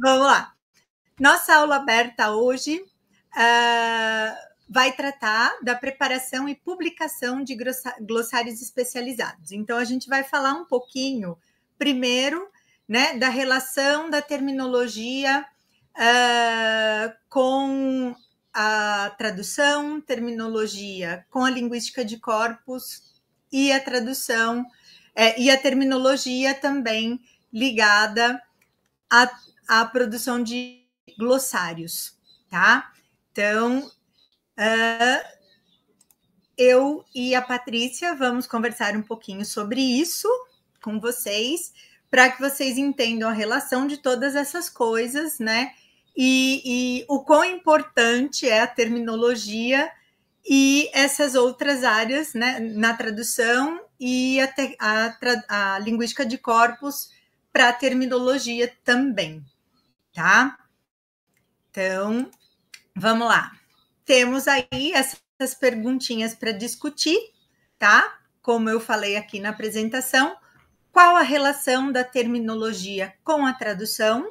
Vamos lá. Nossa aula aberta hoje vai tratar da preparação e publicação de glossários especializados. Então, a gente vai falar um pouquinho, primeiro, né, da relação da terminologia com a tradução, terminologia com a linguística de corpos e a tradução e a terminologia também ligada à produção de glossários, tá? Então, eu e a Patrícia vamos conversar um pouquinho sobre isso com vocês, para que vocês entendam a relação de todas essas coisas, né? E o quão importante é a terminologia e essas outras áreas, né, na tradução e a linguística de corpos para a terminologia também, tá? Então, vamos lá. Temos aí essas perguntinhas para discutir, tá? Como eu falei aqui na apresentação, qual a relação da terminologia com a tradução?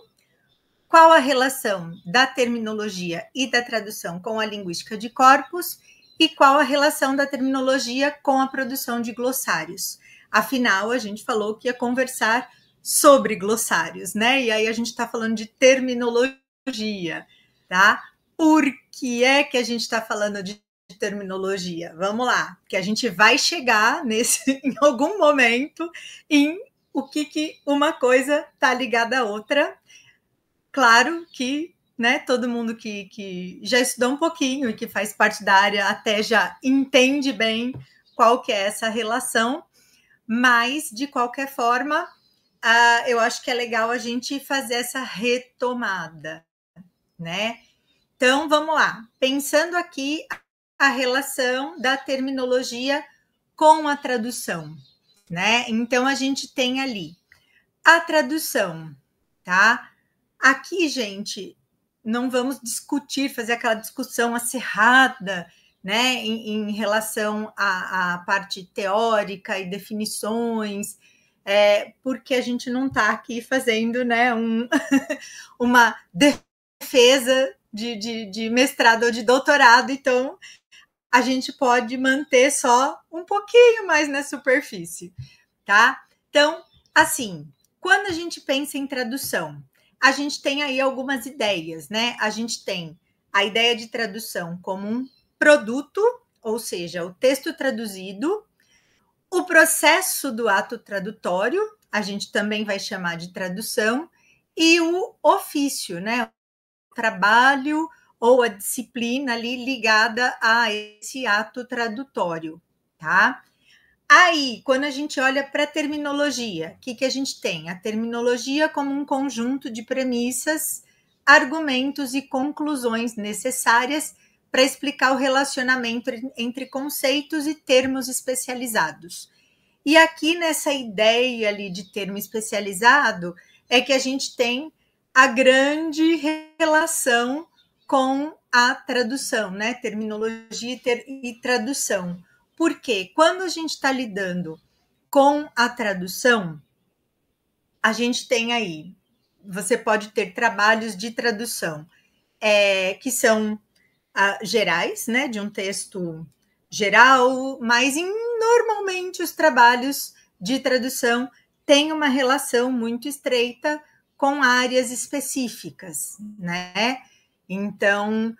Qual a relação da terminologia e da tradução com a linguística de corpos? E qual a relação da terminologia com a produção de glossários? Afinal, a gente falou que ia conversar sobre glossários, né? E aí a gente está falando de terminologia, tá? Por que é que a gente está falando de terminologia? Vamos lá, que a gente vai chegar em algum momento em o que uma coisa está ligada à outra. Claro que, né, todo mundo que já estudou um pouquinho e que faz parte da área até já entende bem qual que é essa relação, mas, de qualquer forma, eu acho que é legal a gente fazer essa retomada, né? Então, vamos lá. Pensando aqui a relação da terminologia com a tradução, né? Então, a gente tem ali a tradução, tá? Aqui, gente, não vamos discutir, fazer aquela discussão acirrada, né, em relação à parte teórica e definições, porque a gente não está aqui fazendo, né, uma defesa de mestrado ou de doutorado, então a gente pode manter só um pouquinho mais na superfície, tá? Então, assim, quando a gente pensa em tradução, a gente tem aí algumas ideias, né? A gente tem a ideia de tradução como um produto, ou seja, o texto traduzido, o processo do ato tradutório, a gente também vai chamar de tradução, e o ofício, né? O trabalho ou a disciplina ali ligada a esse ato tradutório, tá? Aí, quando a gente olha para a terminologia, o que a gente tem? A terminologia como um conjunto de premissas, argumentos e conclusões necessárias para explicar o relacionamento entre conceitos e termos especializados. E aqui nessa ideia ali de termo especializado é que a gente tem a grande relação com a tradução, né? Terminologia e tradução. Porque quando a gente está lidando com a tradução, a gente tem aí, você pode ter trabalhos de tradução que são gerais, né, de um texto geral, mas normalmente os trabalhos de tradução têm uma relação muito estreita com áreas específicas, né? Então,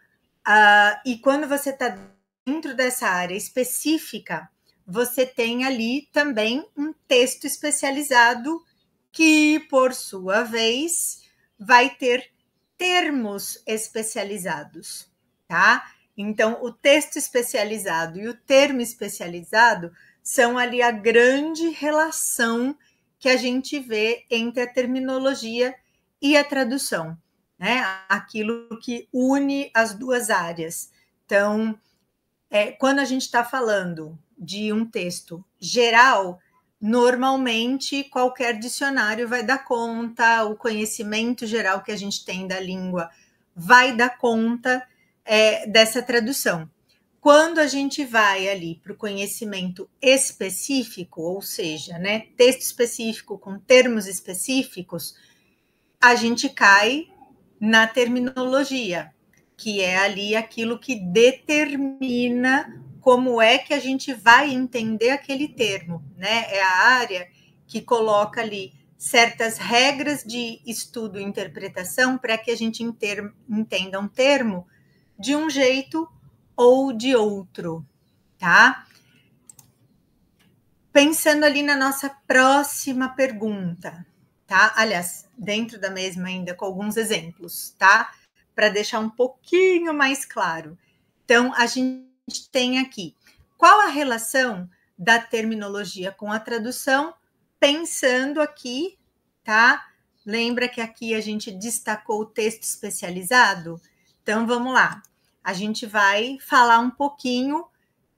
e quando você está dentro dessa área específica, você tem ali também um texto especializado que, por sua vez, vai ter termos especializados, tá? Então, o texto especializado e o termo especializado são ali a grande relação que a gente vê entre a terminologia e a tradução, né? Aquilo que une as duas áreas. Então, quando a gente está falando de um texto geral, normalmente qualquer dicionário vai dar conta, o conhecimento geral que a gente tem da língua vai dar conta dessa tradução. Quando a gente vai ali para o conhecimento específico, ou seja, né, texto específico com termos específicos, a gente cai na terminologia, que é ali aquilo que determina como é que a gente vai entender aquele termo, né? É a área que coloca ali certas regras de estudo e interpretação para que a gente entenda um termo de um jeito ou de outro, tá? Pensando ali na nossa próxima pergunta, tá? Aliás, dentro da mesma ainda com alguns exemplos, tá? Para deixar um pouquinho mais claro. Então, a gente tem aqui, qual a relação da terminologia com a tradução? Pensando aqui, tá? Lembra que aqui a gente destacou o texto especializado? Então, vamos lá. A gente vai falar um pouquinho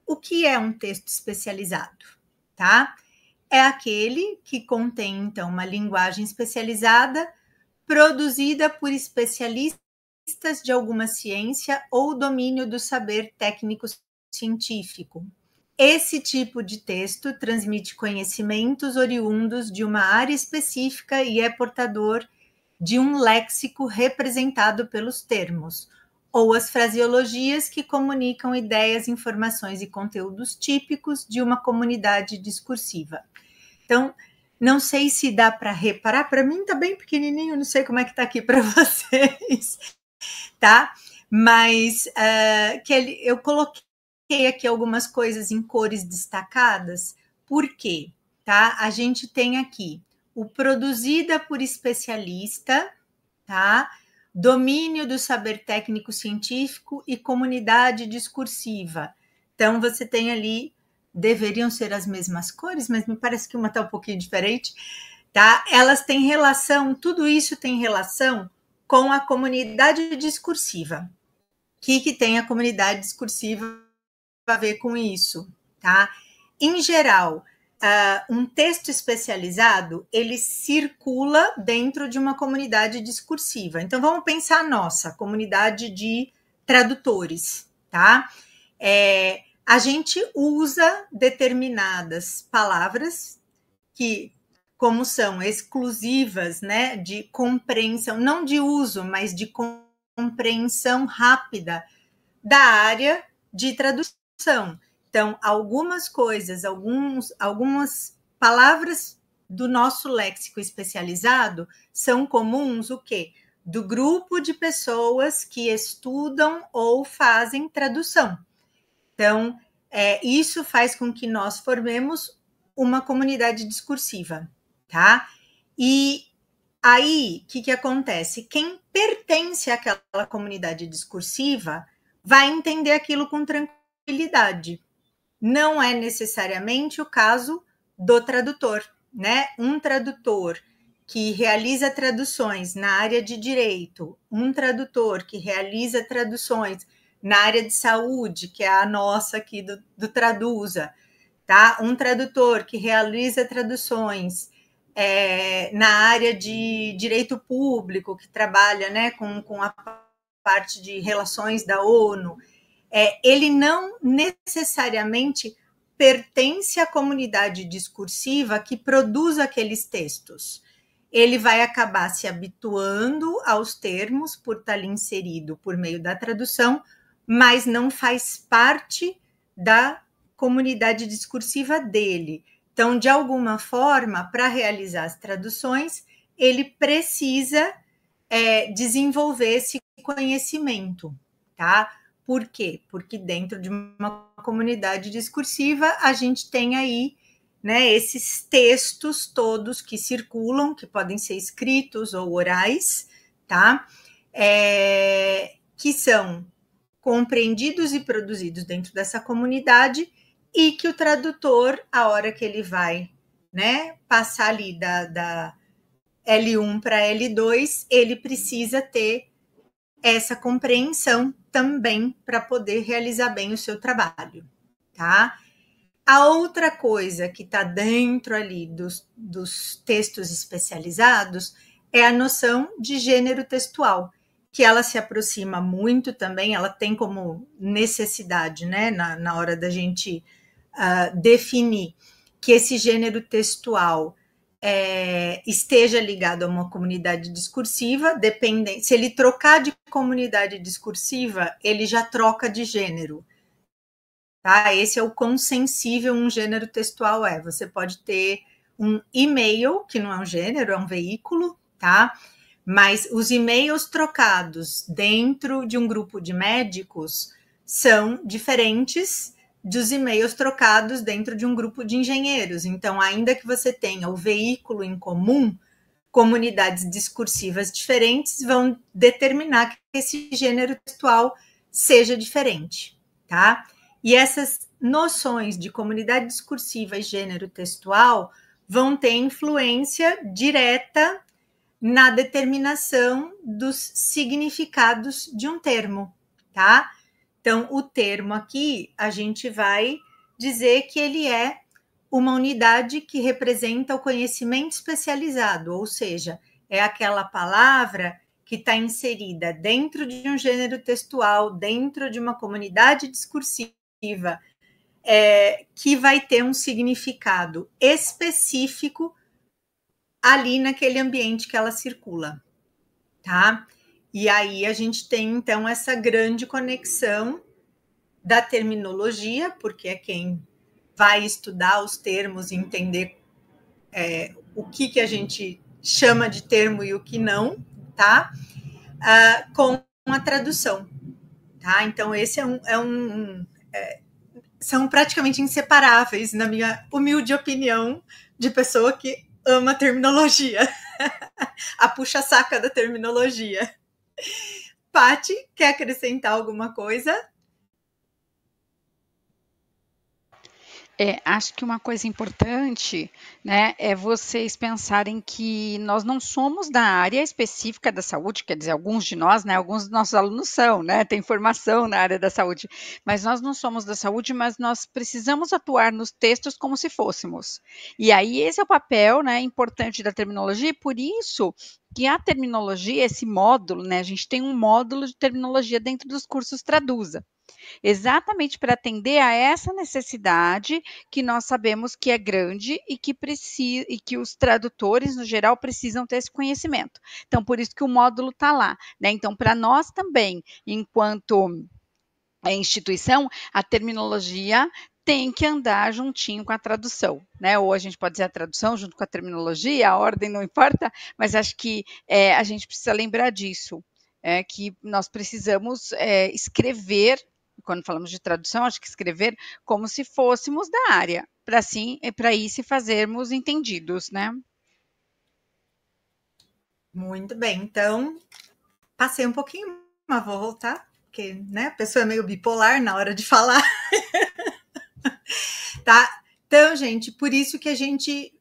o que é um texto especializado, tá? É aquele que contém, então, uma linguagem especializada produzida por especialistas de alguma ciência ou domínio do saber técnico científico. Esse tipo de texto transmite conhecimentos oriundos de uma área específica e é portador de um léxico representado pelos termos, ou as fraseologias que comunicam ideias, informações e conteúdos típicos de uma comunidade discursiva. Então, não sei se dá para reparar, para mim está bem pequenininho, não sei como é que está aqui para vocês, tá? Mas eu coloquei aqui algumas coisas em cores destacadas, por quê? Tá? A gente tem aqui o produzida por especialista, tá? Domínio do saber técnico científico e comunidade discursiva. Então, você tem ali, deveriam ser as mesmas cores, mas me parece que uma está um pouquinho diferente, tá? Elas têm relação, tudo isso tem relação com a comunidade discursiva. O que tem a comunidade discursiva a ver com isso, tá? Em geral, um texto especializado, ele circula dentro de uma comunidade discursiva. Então, vamos pensar a nossa comunidade de tradutores, tá? A gente usa determinadas palavras que, como são exclusivas, né, de compreensão, não de uso, mas de compreensão rápida da área de tradução. Então, algumas coisas, algumas palavras do nosso léxico especializado são comuns o quê? Do grupo de pessoas que estudam ou fazem tradução. Então, isso faz com que nós formemos uma comunidade discursiva, tá? E aí, o que acontece? Quem pertence àquela comunidade discursiva vai entender aquilo com tranquilidade. Não é necessariamente o caso do tradutor, né? Um tradutor que realiza traduções na área de direito, um tradutor que realiza traduções na área de saúde, que é a nossa aqui do Traduza, tá? Um tradutor que realiza traduções na área de direito público, que trabalha, né, com a parte de relações da ONU, ele não necessariamente pertence à comunidade discursiva que produz aqueles textos. Ele vai acabar se habituando aos termos por estar ali inserido por meio da tradução, mas não faz parte da comunidade discursiva dele. Então, de alguma forma, para realizar as traduções, ele precisa desenvolver esse conhecimento, tá? Por quê? Porque dentro de uma comunidade discursiva, a gente tem aí, né, esses textos todos que circulam, que podem ser escritos ou orais, tá? Que são compreendidos e produzidos dentro dessa comunidade e que o tradutor, a hora que ele vai, né, passar ali da L1 para L2, ele precisa ter essa compreensão também para poder realizar bem o seu trabalho, tá? A outra coisa que está dentro ali dos textos especializados é a noção de gênero textual, que ela se aproxima muito também, ela tem como necessidade, né, na hora da gente definir que esse gênero textual esteja ligado a uma comunidade discursiva, se ele trocar de comunidade discursiva, ele já troca de gênero. Tá? Esse é o quão sensível um gênero textual é. Você pode ter um e-mail, que não é um gênero, é um veículo, tá? Mas os e-mails trocados dentro de um grupo de médicos são diferentes dos e-mails trocados dentro de um grupo de engenheiros. Então, ainda que você tenha o veículo em comum, comunidades discursivas diferentes vão determinar que esse gênero textual seja diferente, tá? E essas noções de comunidade discursiva e gênero textual vão ter influência direta na determinação dos significados de um termo, tá? Então, o termo aqui, a gente vai dizer que ele é uma unidade que representa o conhecimento especializado, ou seja, é aquela palavra que está inserida dentro de um gênero textual, dentro de uma comunidade discursiva, que vai ter um significado específico ali naquele ambiente que ela circula, tá? E aí a gente tem, então, essa grande conexão da terminologia, porque é quem vai estudar os termos e entender o que a gente chama de termo e o que não, tá? Com a tradução, tá? Então, esse são praticamente inseparáveis, na minha humilde opinião, de pessoa que ama terminologia. A puxa-saca da terminologia. Paty, quer acrescentar alguma coisa? Acho que uma coisa importante, né, é vocês pensarem que nós não somos da área específica da saúde, quer dizer, alguns de nós, né, alguns dos nossos alunos são, né, tem formação na área da saúde, mas nós não somos da saúde, mas nós precisamos atuar nos textos como se fôssemos. E aí esse é o papel, né, importante da terminologia, e por isso que a terminologia, esse módulo, né, a gente tem um módulo de terminologia dentro dos cursos Traduza. Exatamente para atender a essa necessidade que nós sabemos que é grande e que os tradutores, no geral, precisam ter esse conhecimento. Então, por isso que o módulo está lá, né? Então, para nós também, enquanto instituição, a terminologia tem que andar juntinho com a tradução, né? Ou a gente pode dizer a tradução junto com a terminologia, a ordem não importa, mas acho que a gente precisa lembrar disso, que nós precisamos escrever, quando falamos de tradução, acho que escrever como se fôssemos da área, para aí se fazermos entendidos, né? Muito bem, então passei um pouquinho, mas vou voltar, porque, né, a pessoa é meio bipolar na hora de falar. Tá? Então, gente, por isso que a gente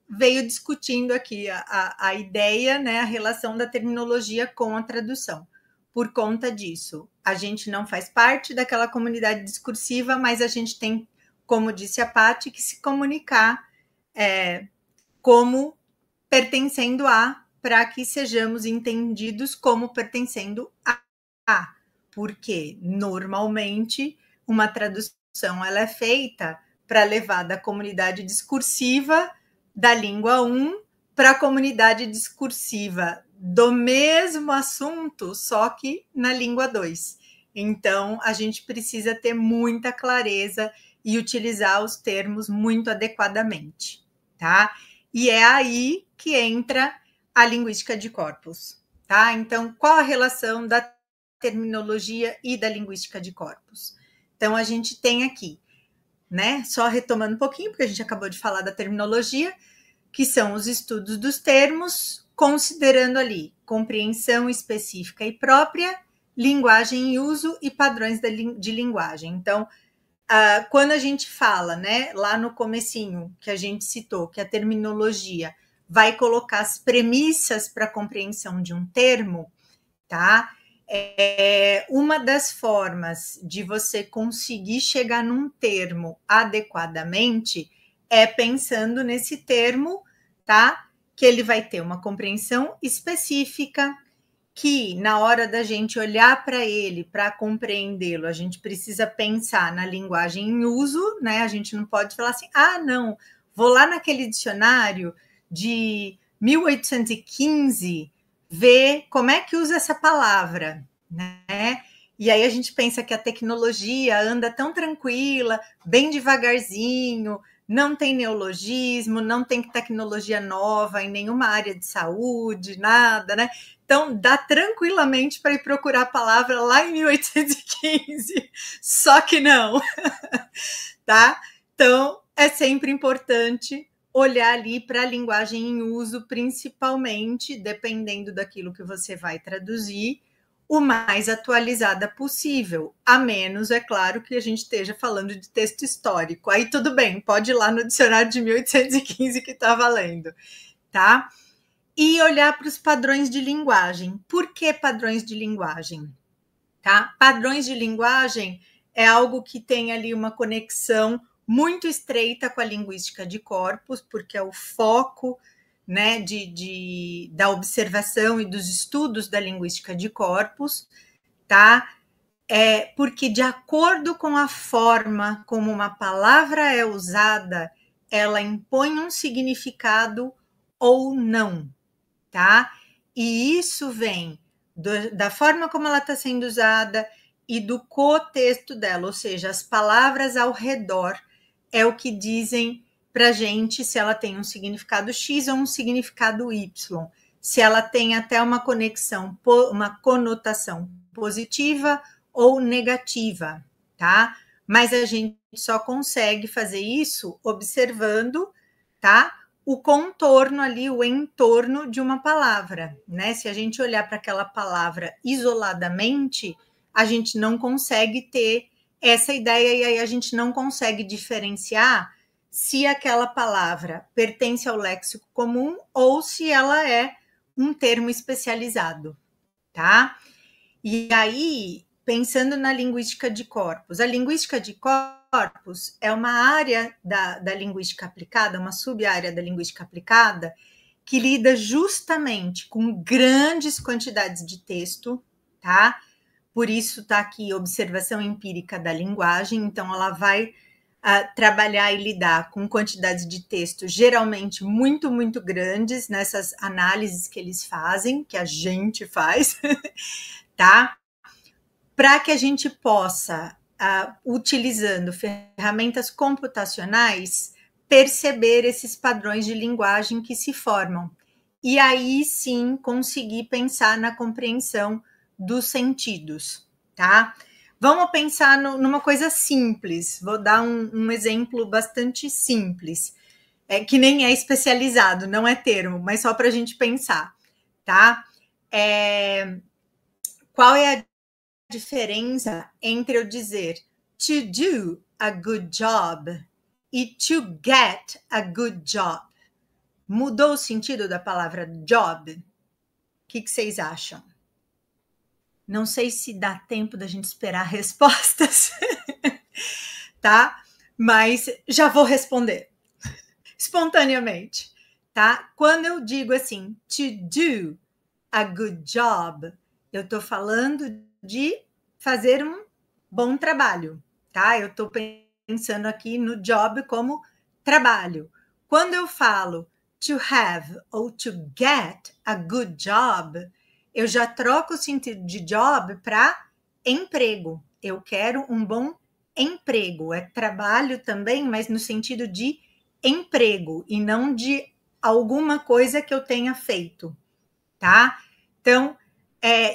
veio discutindo aqui a ideia, né, a relação da terminologia com a tradução. Por conta disso, a gente não faz parte daquela comunidade discursiva, mas a gente tem, como disse a Paty, que se comunicar como pertencendo a, para que sejamos entendidos como pertencendo a. Porque, normalmente, uma tradução ela é feita para levar da comunidade discursiva da língua 1 para a comunidade discursiva do mesmo assunto, só que na língua 2. Então, a gente precisa ter muita clareza e utilizar os termos muito adequadamente, tá? E é aí que entra a linguística de corpos, tá? Então, qual a relação da terminologia e da linguística de corpos? Então, a gente tem aqui, né? Só retomando um pouquinho, porque a gente acabou de falar da terminologia, que são os estudos dos termos, considerando ali compreensão específica e própria, linguagem e uso e padrões de linguagem. Então, quando a gente fala, né, lá no comecinho, que a gente citou, que a terminologia vai colocar as premissas para a compreensão de um termo, tá? Uma das formas de você conseguir chegar num termo adequadamente é pensando nesse termo, tá? Que ele vai ter uma compreensão específica, que na hora da gente olhar para ele, para compreendê-lo, a gente precisa pensar na linguagem em uso, né? A gente não pode falar assim, não, vou lá naquele dicionário de 1815 ver como é que usa essa palavra, né? E aí a gente pensa que a tecnologia anda tão tranquila, bem devagarzinho, não tem neologismo, não tem tecnologia nova em nenhuma área de saúde, nada, né? Então, dá tranquilamente para ir procurar a palavra lá em 1815, só que não, tá? Então, é sempre importante olhar ali para a linguagem em uso, principalmente, dependendo daquilo que você vai traduzir, o mais atualizada possível, a menos, é claro, que a gente esteja falando de texto histórico. Aí tudo bem, pode ir lá no dicionário de 1815 que está valendo, tá? E olhar para os padrões de linguagem. Por que padrões de linguagem? Tá? Padrões de linguagem é algo que tem ali uma conexão muito estreita com a linguística de corpos, porque é o foco, né, da observação e dos estudos da linguística de corpos, tá? Porque de acordo com a forma como uma palavra é usada, ela impõe um significado ou não, tá? E isso vem da forma como ela está sendo usada e do contexto dela, ou seja, as palavras ao redor é o que dizem para a gente se ela tem um significado X ou um significado Y, se ela tem até uma conexão, uma conotação positiva ou negativa, tá? Mas a gente só consegue fazer isso observando, tá? O contorno ali, o entorno de uma palavra, né? Se a gente olhar para aquela palavra isoladamente, a gente não consegue ter essa ideia e aí a gente não consegue diferenciar se aquela palavra pertence ao léxico comum ou se ela é um termo especializado, tá? E aí, pensando na linguística de corpos, a linguística de corpos é uma área da linguística aplicada, uma sub-área da linguística aplicada, que lida justamente com grandes quantidades de texto, tá? Por isso está aqui observação empírica da linguagem, então ela vai trabalhar e lidar com quantidades de texto geralmente muito, muito grandes nessas análises que eles fazem, que a gente faz, tá? Para que a gente possa, utilizando ferramentas computacionais, perceber esses padrões de linguagem que se formam. E aí sim conseguir pensar na compreensão dos sentidos, tá? Vamos pensar numa coisa simples. Vou dar um exemplo bastante simples, que nem é especializado, não é termo, mas só para a gente pensar, tá? Qual é a diferença entre eu dizer to do a good job e to get a good job? Mudou o sentido da palavra job? O que vocês acham? Não sei se dá tempo da gente esperar respostas, tá? Mas já vou responder espontaneamente, tá? Quando eu digo assim, to do a good job, eu estou falando de fazer um bom trabalho, tá? Eu estou pensando aqui no job como trabalho. Quando eu falo to have ou to get a good job, eu já troco o sentido de job para emprego. Eu quero um bom emprego. É trabalho também, mas no sentido de emprego e não de alguma coisa que eu tenha feito, tá? Então,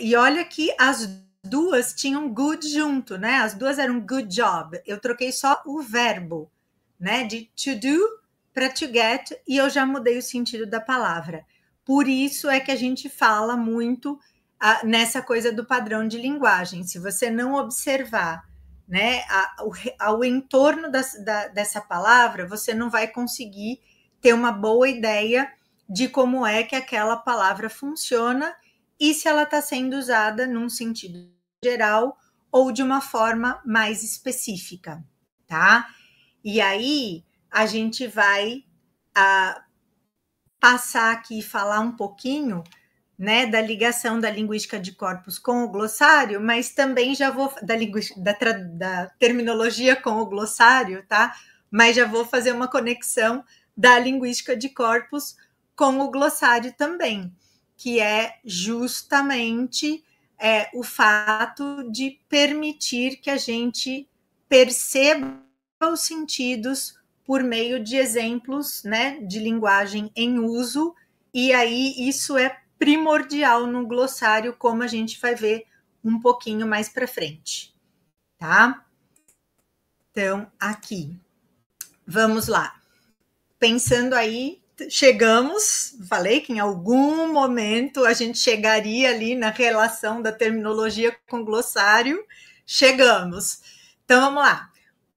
e olha que as duas tinham good junto, né? As duas eram good job. Eu troquei só o verbo, né? De to do para to get e eu já mudei o sentido da palavra. Por isso é que a gente fala muito nessa coisa do padrão de linguagem. Se você não observar, né, ao entorno dessa palavra, você não vai conseguir ter uma boa ideia de como é que aquela palavra funciona e se ela está sendo usada num sentido geral ou de uma forma mais específica, tá? E aí a gente vai passar aqui e falar um pouquinho, né, da ligação da linguística de corpos com o glossário, mas também já vou da terminologia com o glossário, tá? Mas já vou fazer uma conexão da linguística de corpos com o glossário também, que é justamente o fato de permitir que a gente perceba os sentidos por meio de exemplos, né, de linguagem em uso, e aí isso é primordial no glossário, como a gente vai ver um pouquinho mais para frente, tá? Então, aqui, vamos lá. Pensando aí, chegamos, falei que em algum momento a gente chegaria ali na relação da terminologia com o glossário, chegamos. Então, vamos lá.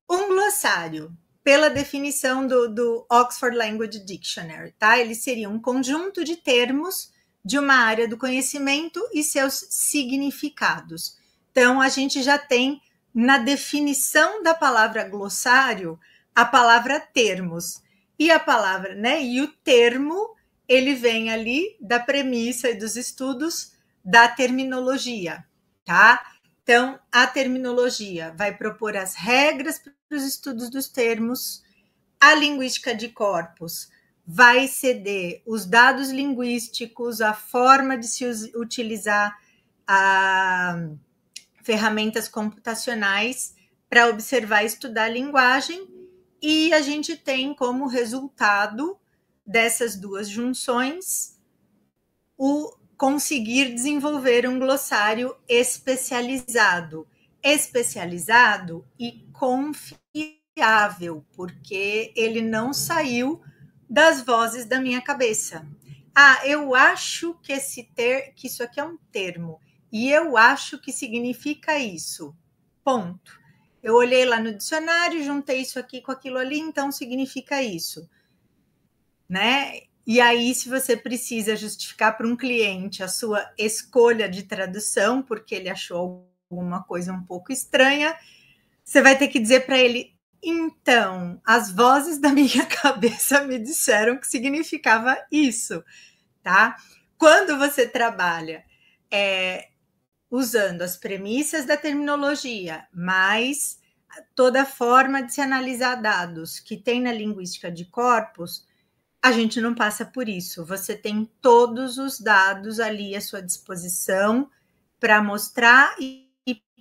Um glossário, pela definição do Oxford Language Dictionary, tá? Ele seria um conjunto de termos de uma área do conhecimento e seus significados. Então, a gente já tem na definição da palavra glossário a palavra termos. E a palavra, né? E o termo, ele vem ali da premissa e dos estudos da terminologia, tá? Então, a terminologia vai propor as regras para os estudos dos termos, a linguística de corpos vai ceder os dados linguísticos, a forma de se utilizar ferramentas computacionais para observar e estudar a linguagem, e a gente tem como resultado dessas duas junções o conseguir desenvolver um glossário especializado e confiável, porque ele não saiu das vozes da minha cabeça. Eu acho que que isso aqui é um termo, e eu acho que significa isso. Ponto. Eu olhei lá no dicionário, juntei isso aqui com aquilo ali, então significa isso, né? E aí, se você precisa justificar para um cliente a sua escolha de tradução, porque ele achou alguma coisa um pouco estranha, você vai ter que dizer para ele: então, as vozes da minha cabeça me disseram que significava isso, tá? Quando você trabalha usando as premissas da terminologia, mais toda a forma de se analisar dados que tem na linguística de corpos, a gente não passa por isso. Você tem todos os dados ali à sua disposição para mostrar e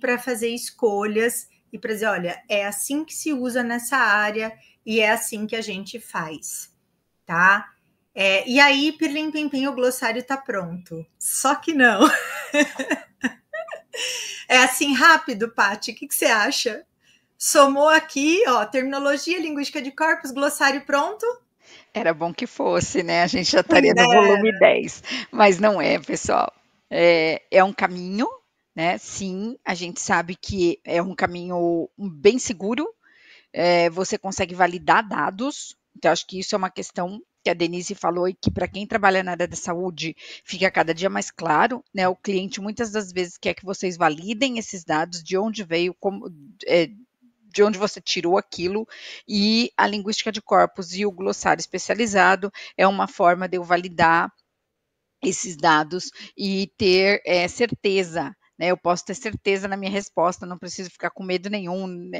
para fazer escolhas e para dizer, olha, é assim que se usa nessa área e é assim que a gente faz, tá? E aí, pirlim pim pim, o glossário está pronto. Só que não. É assim rápido, Paty? O que você acha? Somou aqui, ó, terminologia, linguística de corpos, glossário pronto? Era bom que fosse, né? A gente já estaria no volume 10, mas não é, pessoal. É um caminho, né? Sim, a gente sabe que é um caminho bem seguro. Você consegue validar dados. Então, acho que isso é uma questão que a Denise falou e que para quem trabalha na área da saúde fica cada dia mais claro, né? O cliente muitas das vezes quer que vocês validem esses dados, de onde veio, de onde você tirou aquilo, e a linguística de corpos e o glossário especializado é uma forma de eu validar esses dados e ter certeza, né? Eu posso ter certeza na minha resposta, não preciso ficar com medo nenhum,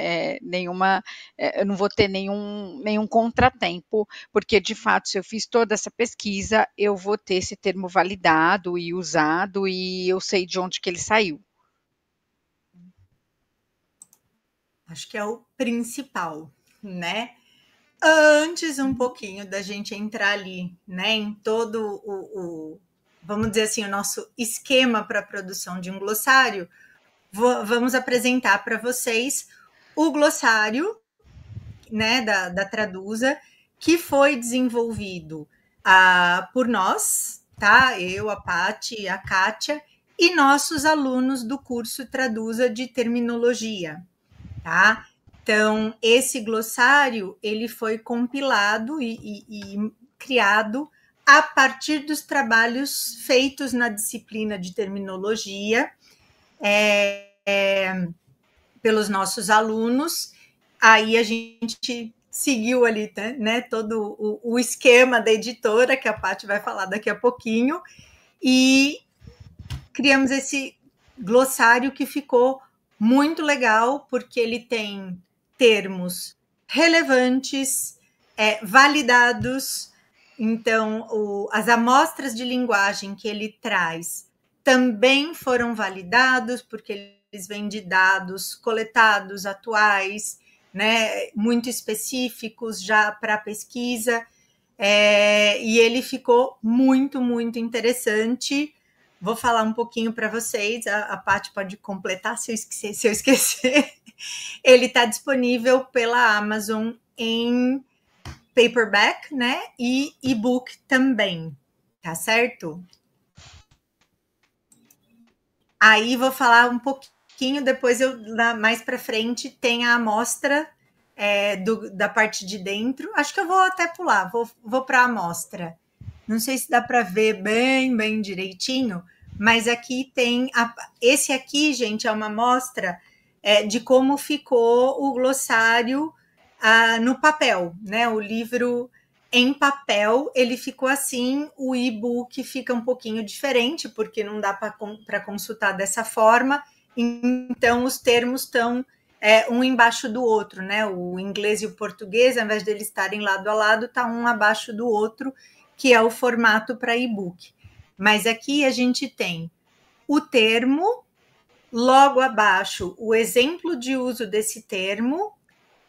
eu não vou ter nenhum contratempo, porque de fato, se eu fiz toda essa pesquisa, eu vou ter esse termo validado e usado e eu sei de onde que ele saiu. Acho que é o principal, né? Antes um pouquinho da gente entrar ali, né, em todo vamos dizer assim, o nosso esquema para a produção de um glossário, vamos apresentar para vocês o glossário, né, da Traduza, que foi desenvolvido por nós, tá? Eu, a Paty, a Kátia, e nossos alunos do curso Traduza de Terminologia, tá? Então, esse glossário, ele foi compilado e criado a partir dos trabalhos feitos na disciplina de terminologia pelos nossos alunos. Aí a gente seguiu ali, né, todo o esquema da editora, que a Paty vai falar daqui a pouquinho, e criamos esse glossário que ficou muito legal, porque ele tem termos relevantes, validados, Então, as amostras de linguagem que ele traz também foram validados, porque eles vêm de dados coletados, atuais, né, muito específicos já para pesquisa, e ele ficou muito, muito interessante. Vou falar um pouquinho para vocês, a Paty pode completar se eu esquecer. Ele está disponível pela Amazon em paperback, né? E e-book também, tá certo? Aí vou falar um pouquinho, depois mais para frente tem a amostra da parte de dentro. Acho que eu vou até pular, vou para a amostra. Não sei se dá para ver bem direitinho, mas aqui tem esse aqui, gente, é uma amostra de como ficou o glossário no papel, né? O livro em papel, ele ficou assim, o e-book fica um pouquinho diferente, porque não dá para consultar dessa forma, então os termos estão um embaixo do outro, né? O inglês e o português, ao invés de eles estarem lado a lado, está um abaixo do outro, que é o formato para e-book. Mas aqui a gente tem o termo, logo abaixo o exemplo de uso desse termo,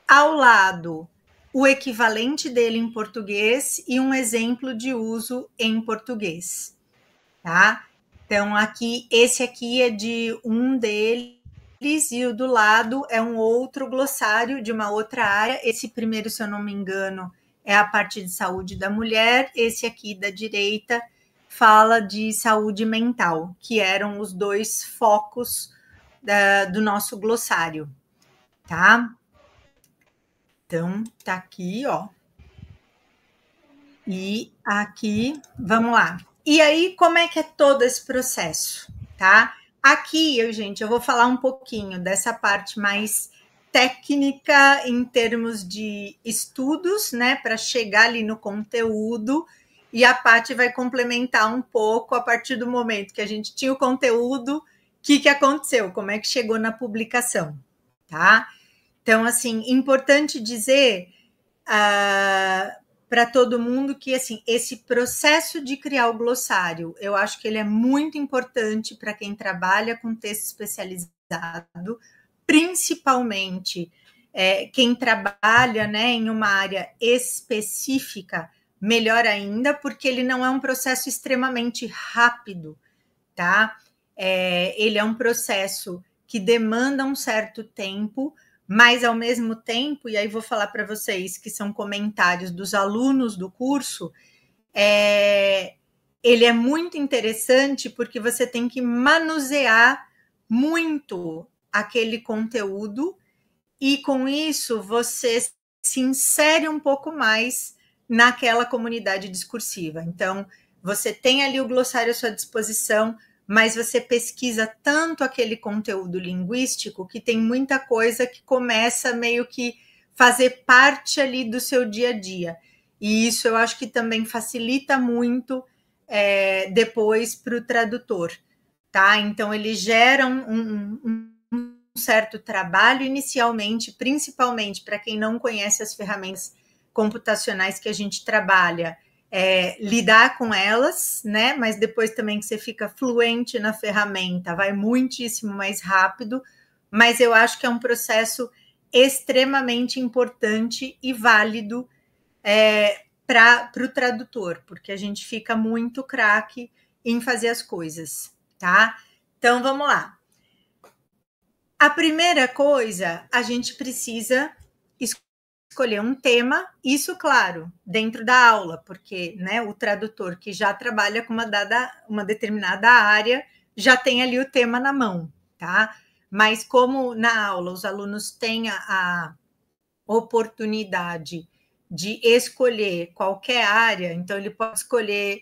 ao lado o equivalente dele em português e um exemplo de uso em português, tá? Então, esse aqui é de um deles e o do lado é um outro glossário de uma outra área. Esse primeiro, se eu não me engano, é a parte de saúde da mulher. Esse aqui da direita fala de saúde mental, que eram os dois focos do nosso glossário, tá? Então, tá aqui, ó. E aqui, vamos lá. E aí, como é que é todo esse processo, tá? Aqui, eu vou falar um pouquinho dessa parte mais técnica em termos de estudos, né, para chegar ali no conteúdo, e a Paty vai complementar um pouco a partir do momento que a gente tinha o conteúdo, o que aconteceu, como é que chegou na publicação, tá? Então, assim, importante dizer para todo mundo que, assim, esse processo de criar o glossário, eu acho que ele é muito importante para quem trabalha com texto especializado, principalmente quem trabalha, né, em uma área específica, melhor ainda, porque ele não é um processo extremamente rápido, tá? Ele é um processo que demanda um certo tempo, mas ao mesmo tempo, e aí vou falar para vocês que são comentários dos alunos do curso, ele é muito interessante porque você tem que manusear muito aquele conteúdo e com isso você se insere um pouco mais naquela comunidade discursiva. Então, você tem ali o glossário à sua disposição, mas você pesquisa tanto aquele conteúdo linguístico que tem muita coisa que começa meio que fazer parte ali do seu dia a dia. E isso eu acho que também facilita muito depois para o tradutor, tá? Então ele gera um certo trabalho inicialmente, principalmente para quem não conhece as ferramentas computacionais que a gente trabalha, lidar com elas, né? Mas depois também que você fica fluente na ferramenta, vai muitíssimo mais rápido. Mas eu acho que é um processo extremamente importante e válido para o tradutor, porque a gente fica muito craque em fazer as coisas, tá? Então vamos lá. A primeira coisa, a gente precisa escolher um tema, isso, claro, dentro da aula, porque, né, o tradutor que já trabalha com uma determinada área já tem ali o tema na mão, tá? Mas como na aula os alunos têm a oportunidade de escolher qualquer área, então ele pode escolher,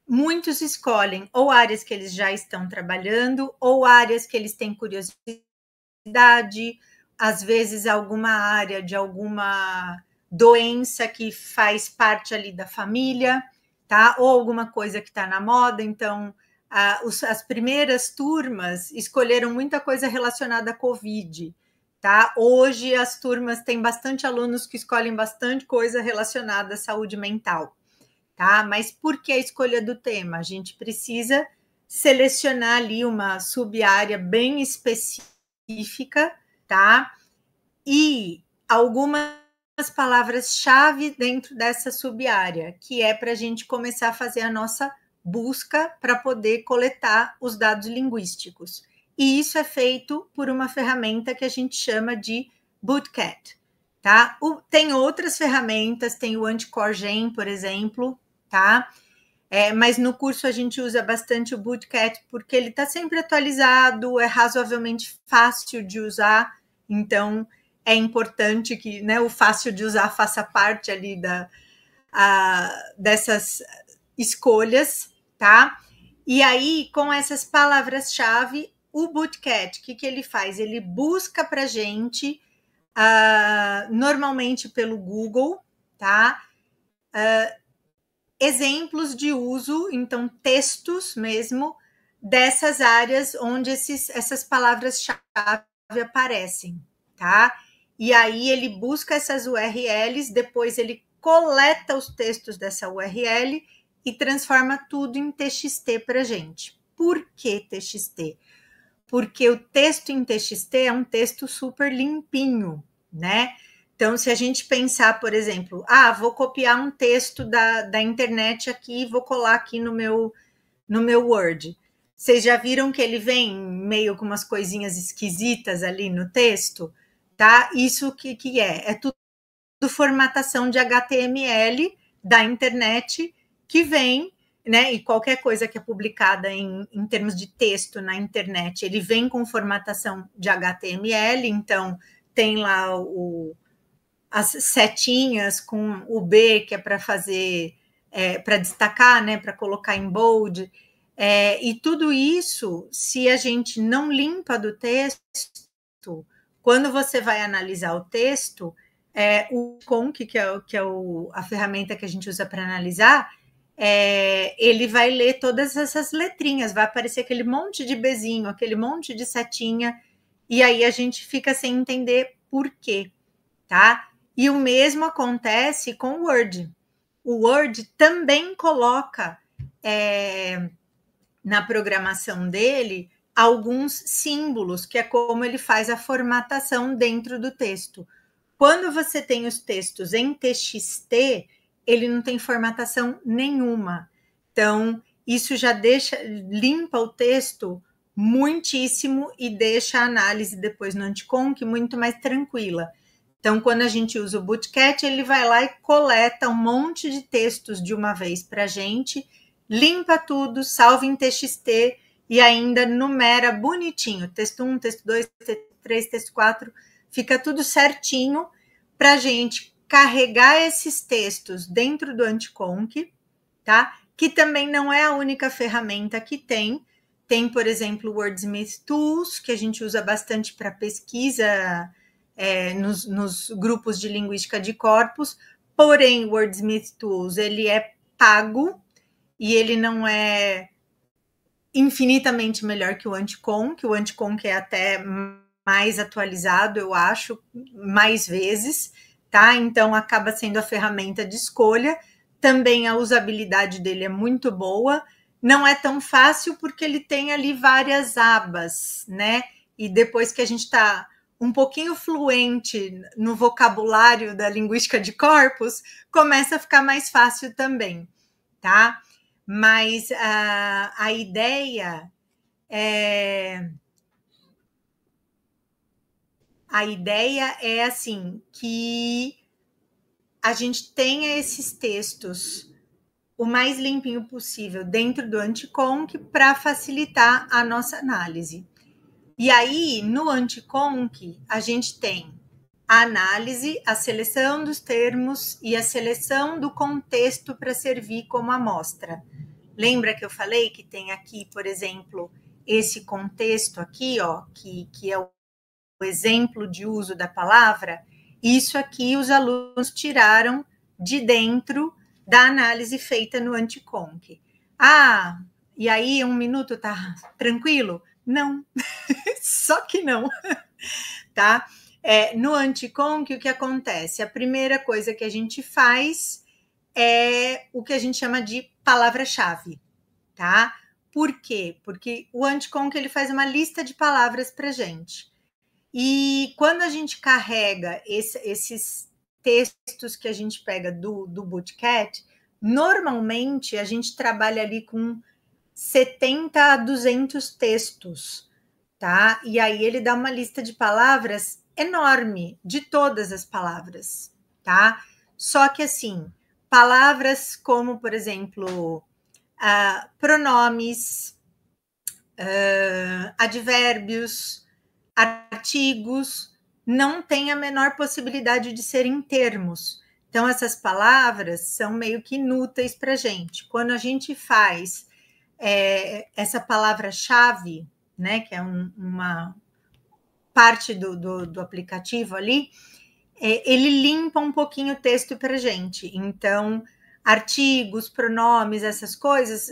muitos escolhem ou áreas que eles já estão trabalhando ou áreas que eles têm curiosidade, às vezes alguma área de alguma doença que faz parte ali da família, tá? Ou alguma coisa que está na moda. Então, as primeiras turmas escolheram muita coisa relacionada à Covid, tá? Hoje as turmas têm bastante alunos que escolhem bastante coisa relacionada à saúde mental. tá? Mas por que a escolha do tema? A gente precisa selecionar ali uma sub-área bem específica, tá? E algumas palavras-chave dentro dessa sub-área, que é para a gente começar a fazer a nossa busca para poder coletar os dados linguísticos. E isso é feito por uma ferramenta que a gente chama de Bootcat, tá? Tem outras ferramentas, tem o AntiCore-Gen, por exemplo, tá? Mas no curso a gente usa bastante o Bootcat porque ele está sempre atualizado, é razoavelmente fácil de usar, então é importante que, né, o fácil de usar faça parte ali dessas escolhas, tá? E aí, com essas palavras-chave, o Bootcat, o que ele faz? Ele busca para a gente, normalmente pelo Google, tá? Exemplos de uso, então textos mesmo, dessas áreas onde essas palavras-chave aparecem, tá? E aí ele busca essas URLs, depois ele coleta os textos dessa URL e transforma tudo em TXT para a gente. Por que TXT? Porque o texto em TXT é um texto super limpinho, né? Então, se a gente pensar, por exemplo, vou copiar um texto da internet aqui e vou colar aqui no meu Word. Vocês já viram que ele vem meio com umas coisinhas esquisitas ali no texto? Tá? Isso que é? É tudo formatação de HTML da internet que vem, né? E qualquer coisa que é publicada em termos de texto na internet, ele vem com formatação de HTML, então tem lá as setinhas com o B, que é para fazer, para destacar, né? Para colocar em bold. E tudo isso, se a gente não limpa do texto, quando você vai analisar o texto, o Conk, que é a ferramenta que a gente usa para analisar, ele vai ler todas essas letrinhas, vai aparecer aquele monte de bezinho, aquele monte de setinha, e aí a gente fica sem entender por quê, tá? E o mesmo acontece com o Word. O Word também coloca na programação dele alguns símbolos, que é como ele faz a formatação dentro do texto. Quando você tem os textos em TXT, ele não tem formatação nenhuma. Então, isso já limpa o texto muitíssimo e deixa a análise depois no Anticonc muito mais tranquila. Então, quando a gente usa o Bootcat, ele vai lá e coleta um monte de textos de uma vez para a gente, limpa tudo, salva em TXT e ainda numera bonitinho. Texto 1, texto 2, texto 3, texto 4, fica tudo certinho para a gente carregar esses textos dentro do Anticonc, tá? Que também não é a única ferramenta que tem. Tem, por exemplo, o Wordsmith Tools, que a gente usa bastante para pesquisa nos grupos de linguística de corpos, porém o Wordsmith Tools ele é pago e ele não é infinitamente melhor que o Anticonc. O Anticonc é até mais atualizado, eu acho, mais vezes, tá? Então acaba sendo a ferramenta de escolha. Também a usabilidade dele é muito boa. Não é tão fácil porque ele tem ali várias abas, né? E depois que a gente está um pouquinho fluente no vocabulário da linguística de corpos, começa a ficar mais fácil também, tá? Mas a ideia é assim, que a gente tenha esses textos o mais limpinho possível dentro do Anticonc para facilitar a nossa análise. E aí, no Anticonc, a gente tem a análise, a seleção dos termos e a seleção do contexto para servir como amostra. Lembra que eu falei que tem aqui, por exemplo, esse contexto aqui, ó, que é o exemplo de uso da palavra? Isso aqui os alunos tiraram de dentro da análise feita no Anticonc. E aí 1 minuto tá tranquilo? Não, só que não, tá? No Anticonc, o que acontece? A primeira coisa que a gente faz é o que a gente chama de palavra-chave, tá? Por quê? Porque o Anticonc ele faz uma lista de palavras para gente. E quando a gente carrega esses textos que a gente pega do Bootcat, normalmente a gente trabalha ali com 70 a 200 textos, tá? E aí ele dá uma lista de palavras enorme, de todas as palavras, tá? Só que assim, palavras como, por exemplo, pronomes, advérbios, artigos, não tem a menor possibilidade de serem termos. Então, essas palavras são meio que inúteis para a gente. Quando a gente faz essa palavra-chave, né, que é uma parte do aplicativo ali, ele limpa um pouquinho o texto para a gente. Então, artigos, pronomes, essas coisas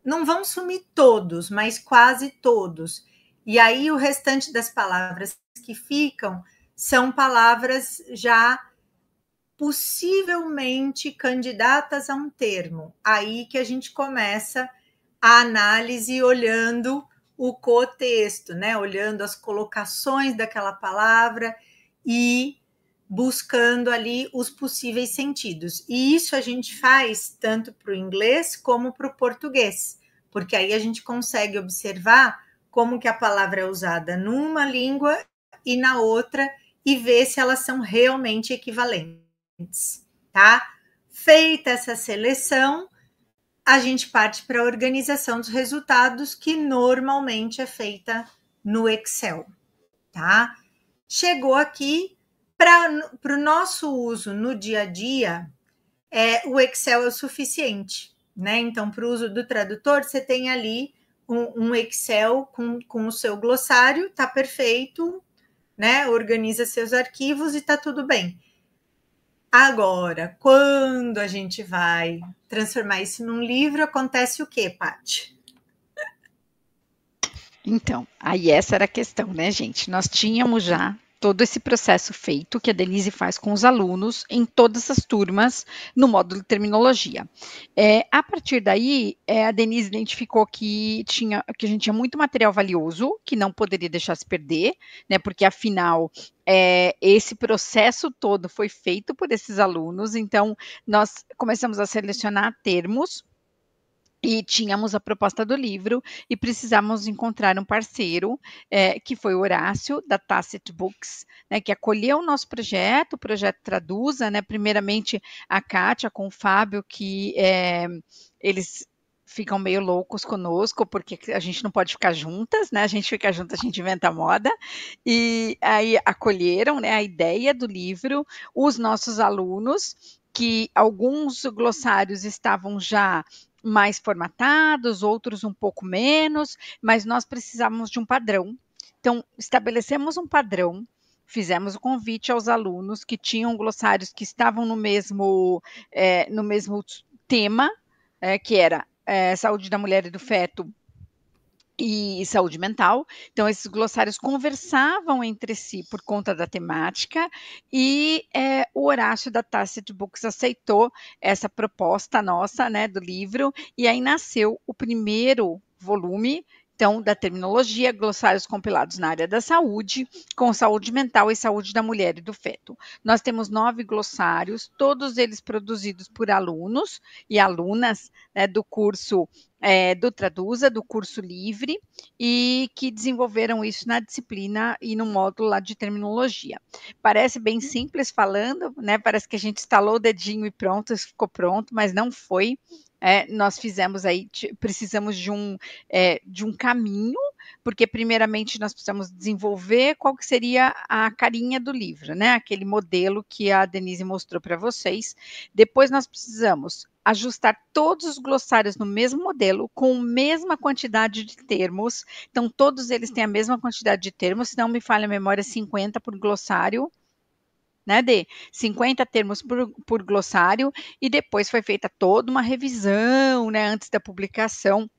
não vão sumir todos, mas quase todos. E aí o restante das palavras que ficam são palavras já possivelmente candidatas a um termo. Aí que a gente começa a análise olhando o contexto, né? Olhando as colocações daquela palavra e buscando ali os possíveis sentidos. E isso a gente faz tanto para o inglês como para o português, porque aí a gente consegue observar como que a palavra é usada numa língua e na outra e ver se elas são realmente equivalentes, tá? Feita essa seleção, a gente parte para a organização dos resultados, que normalmente é feita no Excel, tá? Chegou aqui, para o nosso uso no dia a dia, o Excel é o suficiente, né? Então, para o uso do tradutor, você tem ali um Excel com o seu glossário, tá perfeito, né? Organiza seus arquivos e tá tudo bem. Agora, quando a gente vai transformar isso num livro, acontece o quê, Paty? Então, aí essa era a questão, né, gente? Nós tínhamos já todo esse processo feito que a Denise faz com os alunos em todas as turmas no módulo de terminologia. A partir daí, a Denise identificou que a gente tinha muito material valioso que não poderia deixar se perder, né? Porque afinal esse processo todo foi feito por esses alunos, então nós começamos a selecionar termos e tínhamos a proposta do livro e precisávamos encontrar um parceiro, que foi o Horácio, da Tacit Books, né, que acolheu o nosso projeto, o projeto Traduza, né, primeiramente a Kátia com o Fábio, que eles ficam meio loucos conosco, porque a gente não pode ficar juntas, né, a gente fica junto, a gente inventa moda, e aí acolheram, né, a ideia do livro, os nossos alunos, que alguns glossários estavam já mais formatados, outros um pouco menos, mas nós precisávamos de um padrão. Então, estabelecemos um padrão, fizemos o convite aos alunos que tinham glossários que estavam no mesmo tema, que era saúde da mulher e do feto e saúde mental. Então, esses glossários conversavam entre si por conta da temática e o Horácio da Tacit Books aceitou essa proposta nossa, né, do livro, e aí nasceu o primeiro volume, então, da terminologia, glossários compilados na área da saúde, com saúde mental e saúde da mulher e do feto. Nós temos 9 glossários, todos eles produzidos por alunos e alunas, né, do curso do Traduza, do curso livre, e que desenvolveram isso na disciplina e no módulo lá de terminologia. Parece bem simples falando, né? Parece que a gente instalou o dedinho e pronto, ficou pronto, mas não foi. Nós fizemos aí, precisamos de um caminho, porque primeiramente nós precisamos desenvolver qual que seria a carinha do livro, né? Aquele modelo que a Denise mostrou para vocês. Depois nós precisamos ajustar todos os glossários no mesmo modelo, com a mesma quantidade de termos. Então, todos eles têm a mesma quantidade de termos, se não me falha a memória, 50 por glossário, né, Dê? 50 termos por glossário, e depois foi feita toda uma revisão, né, antes da publicação,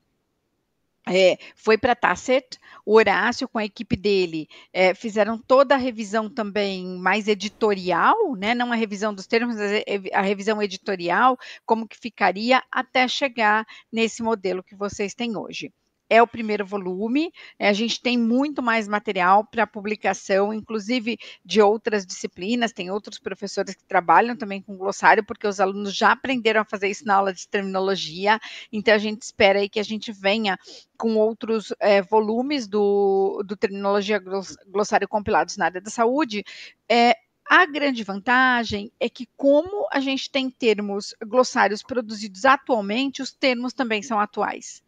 foi para Tacet, o Horácio com a equipe dele fizeram toda a revisão também mais editorial, né? Não a revisão dos termos, mas a revisão editorial, como que ficaria até chegar nesse modelo que vocês têm hoje. É o primeiro volume, a gente tem muito mais material para publicação, inclusive de outras disciplinas, tem outros professores que trabalham também com glossário, porque os alunos já aprenderam a fazer isso na aula de terminologia, então a gente espera aí que a gente venha com outros volumes do Terminologia Glossário compilados na área da saúde. A grande vantagem é que, como a gente tem termos glossários produzidos atualmente, os termos também são atuais.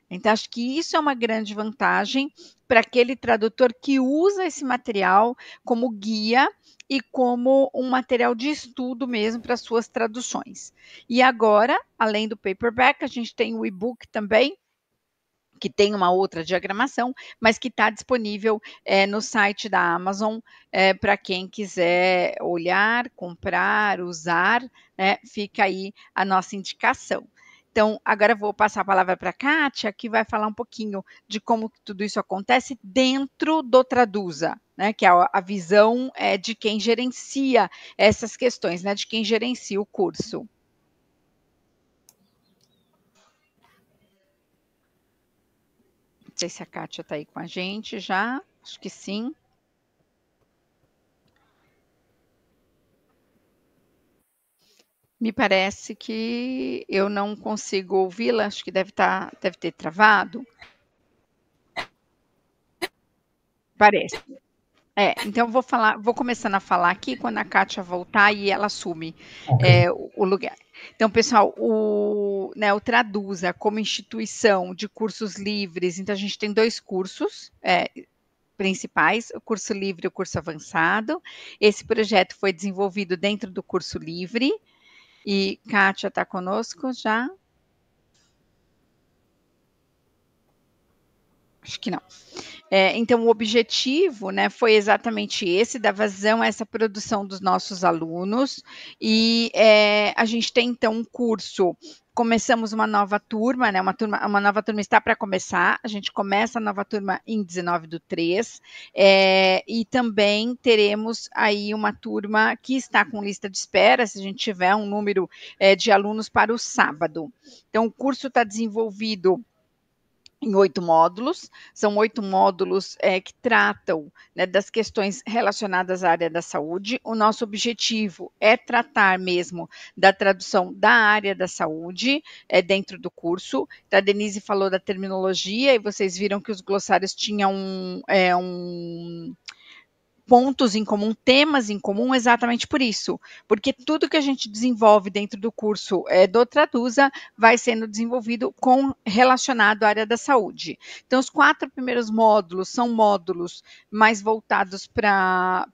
Então, acho que isso é uma grande vantagem para aquele tradutor que usa esse material como guia e como um material de estudo mesmo para suas traduções. E agora, além do paperback, a gente tem o e-book também, que tem uma outra diagramação, mas que está disponível no site da Amazon para quem quiser olhar, comprar, usar, fica aí a nossa indicação. Então, agora eu vou passar a palavra para a Kátia, que vai falar um pouquinho de como tudo isso acontece dentro do Traduza, né, que é a visão de quem gerencia essas questões, né, de quem gerencia o curso. Não sei se a Kátia está aí com a gente já, acho que sim. Me parece que eu não consigo ouvi-la, acho que deve ter travado. Parece. Então vou começando a falar aqui, quando a Kátia voltar e ela assume o lugar. Então, pessoal, o Traduza como instituição de cursos livres, então a gente tem 2 cursos principais, o curso livre e o curso avançado. Esse projeto foi desenvolvido dentro do curso livre. E Kátia está conosco já? Acho que não. Então, o objetivo, né, foi exatamente esse, dar vazão a essa produção dos nossos alunos. E a gente tem, então, um curso. Começamos uma nova turma, né? Uma nova turma está para começar. A gente começa a nova turma em 19/3. E também teremos aí uma turma que está com lista de espera, se a gente tiver um número de alunos para o sábado. Então, o curso está desenvolvido em 8 módulos, são 8 módulos que tratam, né, das questões relacionadas à área da saúde. O nosso objetivo é tratar mesmo da tradução da área da saúde dentro do curso. A Denise falou da terminologia e vocês viram que os glossários tinham pontos em comum, temas em comum, exatamente por isso, porque tudo que a gente desenvolve dentro do curso do Traduza vai sendo desenvolvido relacionado à área da saúde. Então, os 4 primeiros módulos são módulos mais voltados para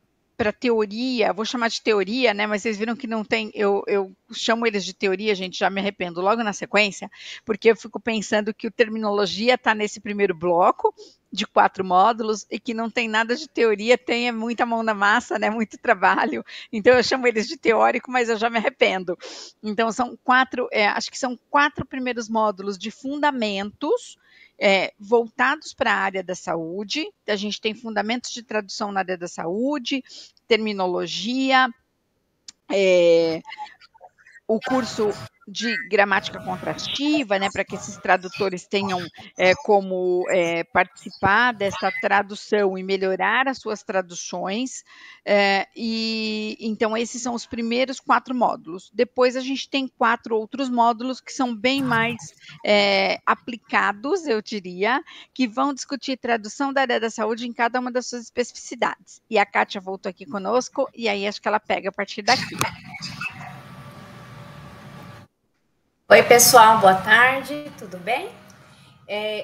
teoria, vou chamar de teoria, né? Mas vocês viram que não tem, eu chamo eles de teoria, gente, já me arrependo logo na sequência, porque eu fico pensando que o terminologia está nesse primeiro bloco de 4 módulos e que não tem nada de teoria, tem muita mão na massa, né? Muito trabalho. Então eu chamo eles de teórico, mas eu já me arrependo. Então são 4, acho que são 4 primeiros módulos de fundamentos voltados para a área da saúde. A gente tem fundamentos de tradução na área da saúde, terminologia, o curso de gramática contrastiva, né, para que esses tradutores tenham como participar dessa tradução e melhorar as suas traduções. E então esses são os primeiros 4 módulos. Depois a gente tem 4 outros módulos que são bem mais aplicados, eu diria, que vão discutir tradução da área da saúde em cada uma das suas especificidades. E a Kátia voltou aqui conosco e aí acho que ela pega a partir daqui. Oi, pessoal, boa tarde, tudo bem?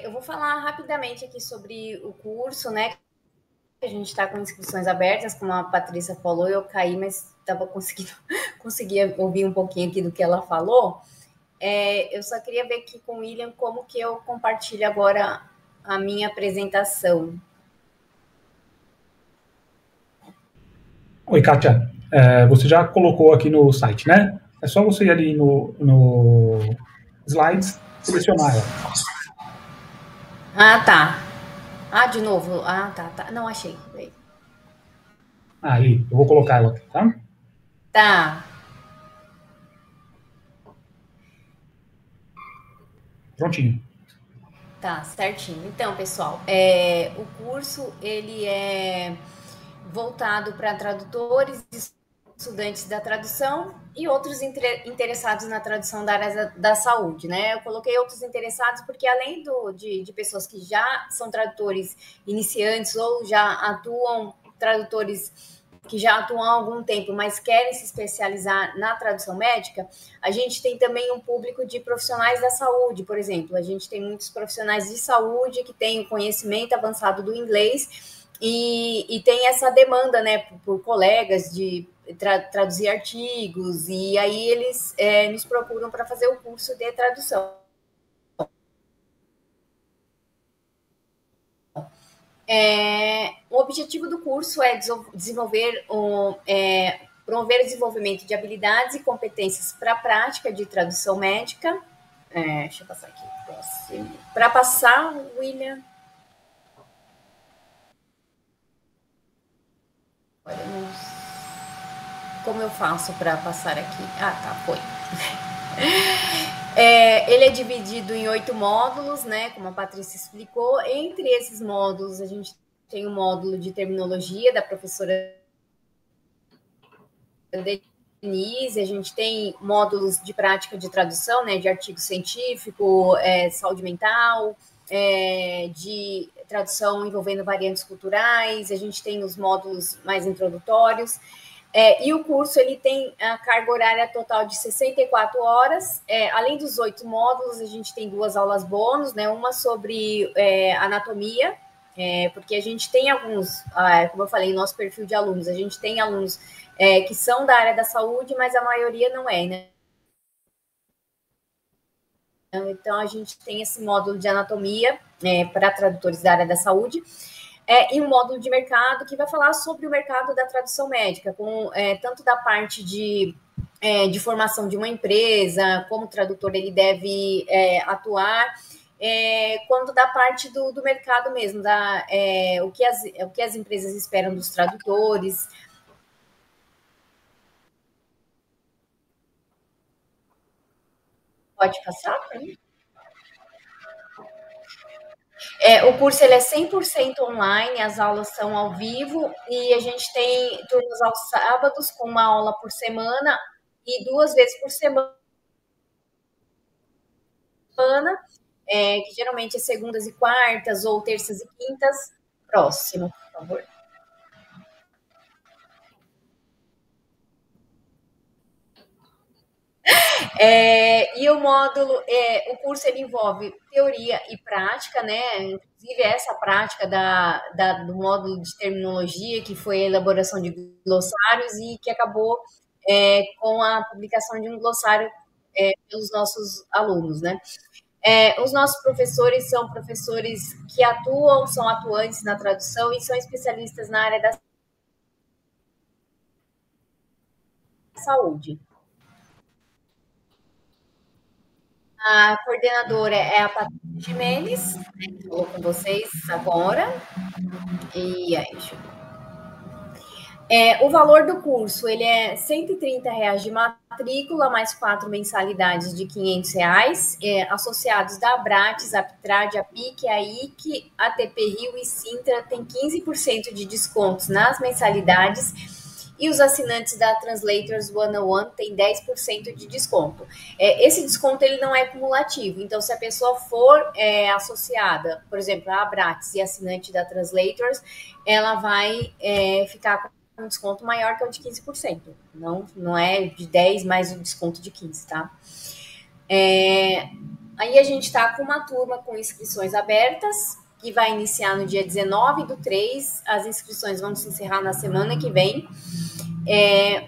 Eu vou falar rapidamente aqui sobre o curso, né? A gente está com inscrições abertas, como a Patrícia falou, eu caí, mas estava conseguia ouvir um pouquinho aqui do que ela falou. Eu só queria ver aqui com o William como que eu compartilho agora a minha apresentação. Oi, Kátia. Você já colocou aqui no site, né? É só você ir ali no Slides, selecionar ela. Ah, tá. Ah, de novo. Ah, tá. Não, achei. Aí, eu vou colocar ela aqui, tá? Tá. Prontinho. Tá, certinho. Então, pessoal, o curso, ele é voltado para tradutores, estudantes da tradução e outros interessados na tradução da área da saúde, né? Eu coloquei outros interessados porque além de pessoas que já são tradutores iniciantes ou já atuam, tradutores que já atuam há algum tempo, mas querem se especializar na tradução médica, a gente tem também um público de profissionais da saúde, por exemplo. A gente tem muitos profissionais de saúde que têm o conhecimento avançado do inglês e tem essa demanda, né, por colegas de traduzir artigos, e aí eles nos procuram para fazer o curso de tradução. O objetivo do curso é desenvolver promover o desenvolvimento de habilidades e competências para a prática de tradução médica. Deixa eu passar aqui. Para passar, William. Olha, como eu faço para passar aqui? Ah, tá, foi. Ele é dividido em 8 módulos, né? Como a Patrícia explicou. Entre esses módulos, a gente tem o módulo de terminologia da professora Denise, a gente tem módulos de prática de tradução, né? De artigo científico, saúde mental, de tradução envolvendo variantes culturais, a gente tem os módulos mais introdutórios. E o curso ele tem a carga horária total de 64 horas. Além dos 8 módulos, a gente tem 2 aulas bônus, né? Uma sobre anatomia, porque a gente tem alguns, como eu falei, nosso perfil de alunos, a gente tem alunos que são da área da saúde, mas a maioria não é, né? Então, a gente tem esse módulo de anatomia para tradutores da área da saúde. E um módulo de mercado que vai falar sobre o mercado da tradução médica, com tanto da parte de formação de uma empresa, como o tradutor ele deve atuar, quanto da parte do mercado mesmo, o que as empresas esperam dos tradutores. Pode passar para mim? O curso ele é 100% online, as aulas são ao vivo e a gente tem turmas aos sábados com uma aula por semana e 2 vezes por semana, que geralmente é segundas e quartas ou terças e quintas. Próximo, por favor. E o módulo, o curso ele envolve teoria e prática, né? Inclusive essa prática do módulo de terminologia, que foi a elaboração de glossários e que acabou com a publicação de um glossário pelos nossos alunos, né? Os nossos professores são professores que atuam, são atuantes na tradução e são especialistas na área da saúde. A coordenadora é a Patrícia Jimenez, né, que falou com vocês agora. E aí, deixa eu ver. O valor do curso ele é R$ 130 de matrícula, mais 4 mensalidades de R$ 500, associados da Abrates, a Aptrad, a PIC, a IC, a TP Rio e Sintra tem 15% de descontos nas mensalidades e os assinantes da Translators 101 têm 10% de desconto. Esse desconto ele não é cumulativo, então se a pessoa for associada, por exemplo, a Abrates e assinante da Translators, ela vai ficar com um desconto maior que o de 15%. Não é de 10 mais o desconto de 15, tá? Aí a gente está com uma turma com inscrições abertas, que vai iniciar no dia 19/3. As inscrições vão se encerrar na semana que vem.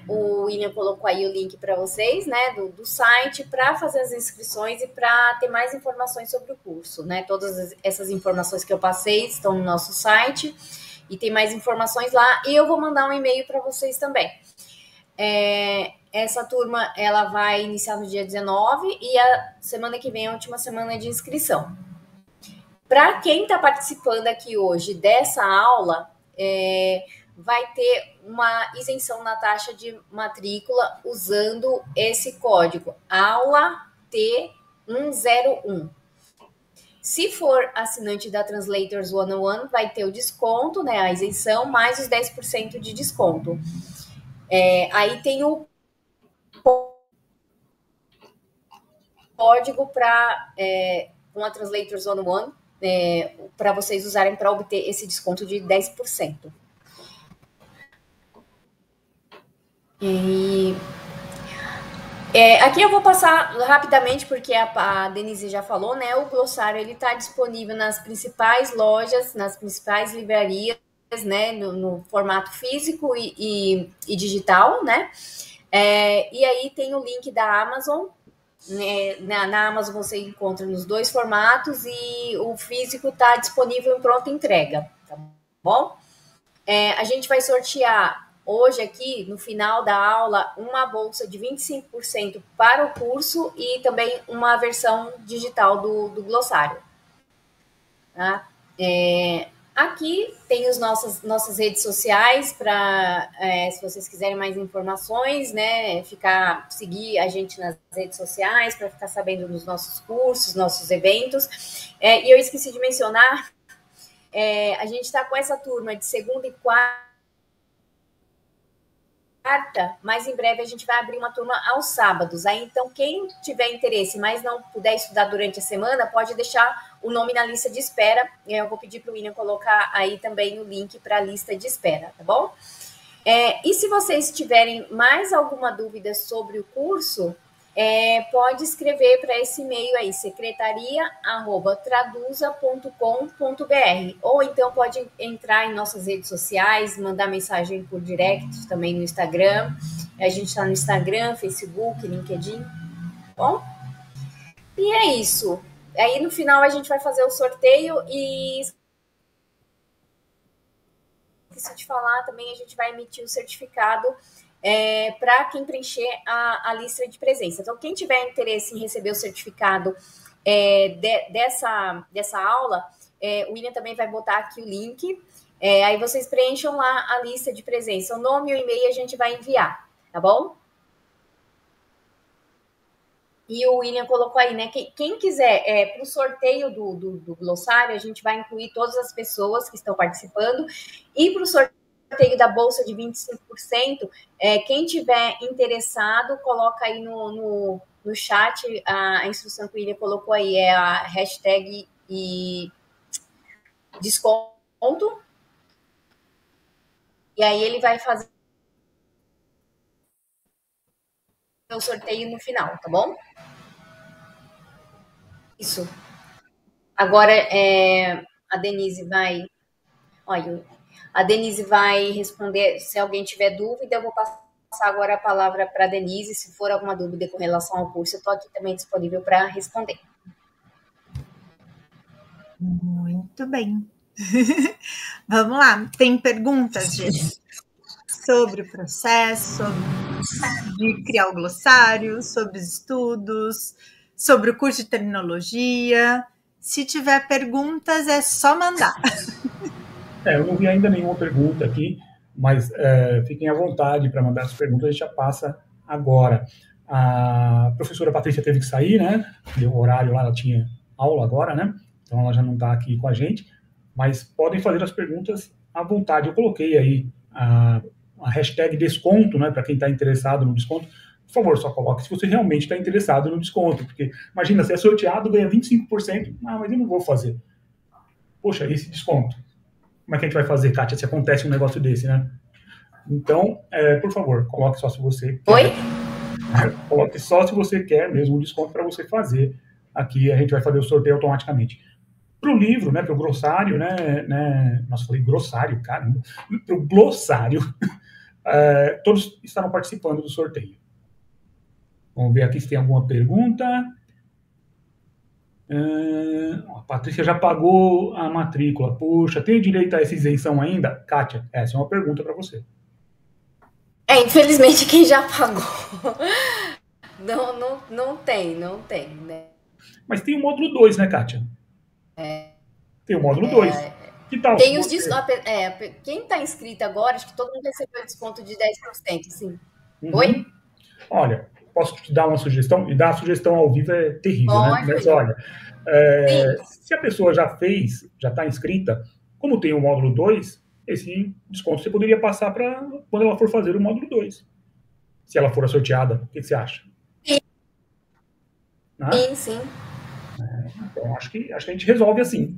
O William colocou aí o link para vocês, né, do site, para fazer as inscrições e para ter mais informações sobre o curso, né? Todas essas informações que eu passei estão no nosso site e tem mais informações lá. E eu vou mandar um e-mail para vocês também. Essa turma ela vai iniciar no dia 19 e a semana que vem é a última semana de inscrição. Para quem está participando aqui hoje dessa aula, vai ter uma isenção na taxa de matrícula usando esse código, aula T101. Se for assinante da Translators 101, vai ter o desconto, né, a isenção, mais os 10% de desconto. Aí tem o código para com a Translators 101, para vocês usarem para obter esse desconto de 10%. Aqui eu vou passar rapidamente, porque a Denise já falou, né? O glossário ele está disponível nas principais lojas, nas principais livrarias, né? No formato físico e digital, né? E aí tem o link da Amazon. Na Amazon você encontra nos 2 formatos e o físico está disponível em pronta entrega, tá bom? A gente vai sortear hoje aqui, no final da aula, uma bolsa de 25% para o curso e também uma versão digital do glossário. Tá? Aqui tem as nossas redes sociais para, se vocês quiserem mais informações, né, seguir a gente nas redes sociais para ficar sabendo dos nossos cursos, nossos eventos. E eu esqueci de mencionar, a gente está com essa turma de segunda e quarta, mas em breve a gente vai abrir uma turma aos sábados. Aí, então, quem tiver interesse, mas não puder estudar durante a semana, pode deixar o nome na lista de espera. Eu vou pedir para o William colocar aí também o link para a lista de espera, tá bom? E se vocês tiverem mais alguma dúvida sobre o curso, pode escrever para esse e-mail aí, secretaria@traduza.com.br, ou então pode entrar em nossas redes sociais, mandar mensagem por direct também no Instagram. A gente está no Instagram, Facebook, LinkedIn, bom? E é isso. Aí no final a gente vai fazer o sorteio e, esqueci de falar também, a gente vai emitir o certificado para quem preencher a lista de presença. Então, quem tiver interesse em receber o certificado dessa aula, o William também vai botar aqui o link. Aí vocês preencham lá a lista de presença. O nome e o e-mail a gente vai enviar, tá bom? E o William colocou aí, né? Quem quiser, para o sorteio do glossário, a gente vai incluir todas as pessoas que estão participando. E para o sorteio da bolsa de 25%, quem tiver interessado, coloca aí no chat a instrução que o William colocou aí, é a hashtag e desconto. E aí ele vai fazer o sorteio no final, tá bom? Isso. Agora, a Denise vai... Olha, a Denise vai responder, se alguém tiver dúvida, eu vou passar agora a palavra para a Denise, se for alguma dúvida com relação ao curso, eu estou aqui também disponível para responder. Muito bem. Vamos lá, tem perguntas, gente, sobre o processo, de criar o glossário, sobre os estudos, sobre o curso de terminologia. Se tiver perguntas, é só mandar. Eu não vi ainda nenhuma pergunta aqui, mas fiquem à vontade para mandar as perguntas, a gente já passa agora. A professora Patrícia teve que sair, né? Deu horário lá, ela tinha aula agora, né? Então ela já não está aqui com a gente, mas podem fazer as perguntas à vontade. Eu coloquei aí a hashtag desconto, né? Para quem está interessado no desconto. Por favor, só coloque se você realmente está interessado no desconto, porque imagina, se é sorteado, ganha 25%, mas eu não vou fazer. Poxa, esse desconto. Como é que a gente vai fazer, Kátia, se acontece um negócio desse, né? Então, por favor, coloque só se você quer. Oi? Coloque só se você quer mesmo o desconto para você fazer. Aqui a gente vai fazer o sorteio automaticamente. Para o livro, né, para o glossário, né, nossa, falei glossário, caramba. Para o glossário, todos estarão participando do sorteio. Vamos ver aqui se tem alguma pergunta. A Patrícia já pagou a matrícula. Puxa, tem direito a essa isenção ainda? Kátia, essa é uma pergunta para você. Infelizmente, quem já pagou não tem, né? Mas tem o módulo 2, né, Kátia? Tem o módulo 2. Que tal? Tem os quem está inscrito agora, acho que todo mundo recebeu desconto de 10%, sim. Oi? Olha, posso te dar uma sugestão? E dar a sugestão ao vivo é terrível, né? Mas olha, se a pessoa já fez, já está inscrita, como tem o módulo 2, esse desconto você poderia passar para quando ela for fazer o módulo 2. Se ela for sorteada, o que você acha? Sim, sim. Então, acho que a gente resolve assim.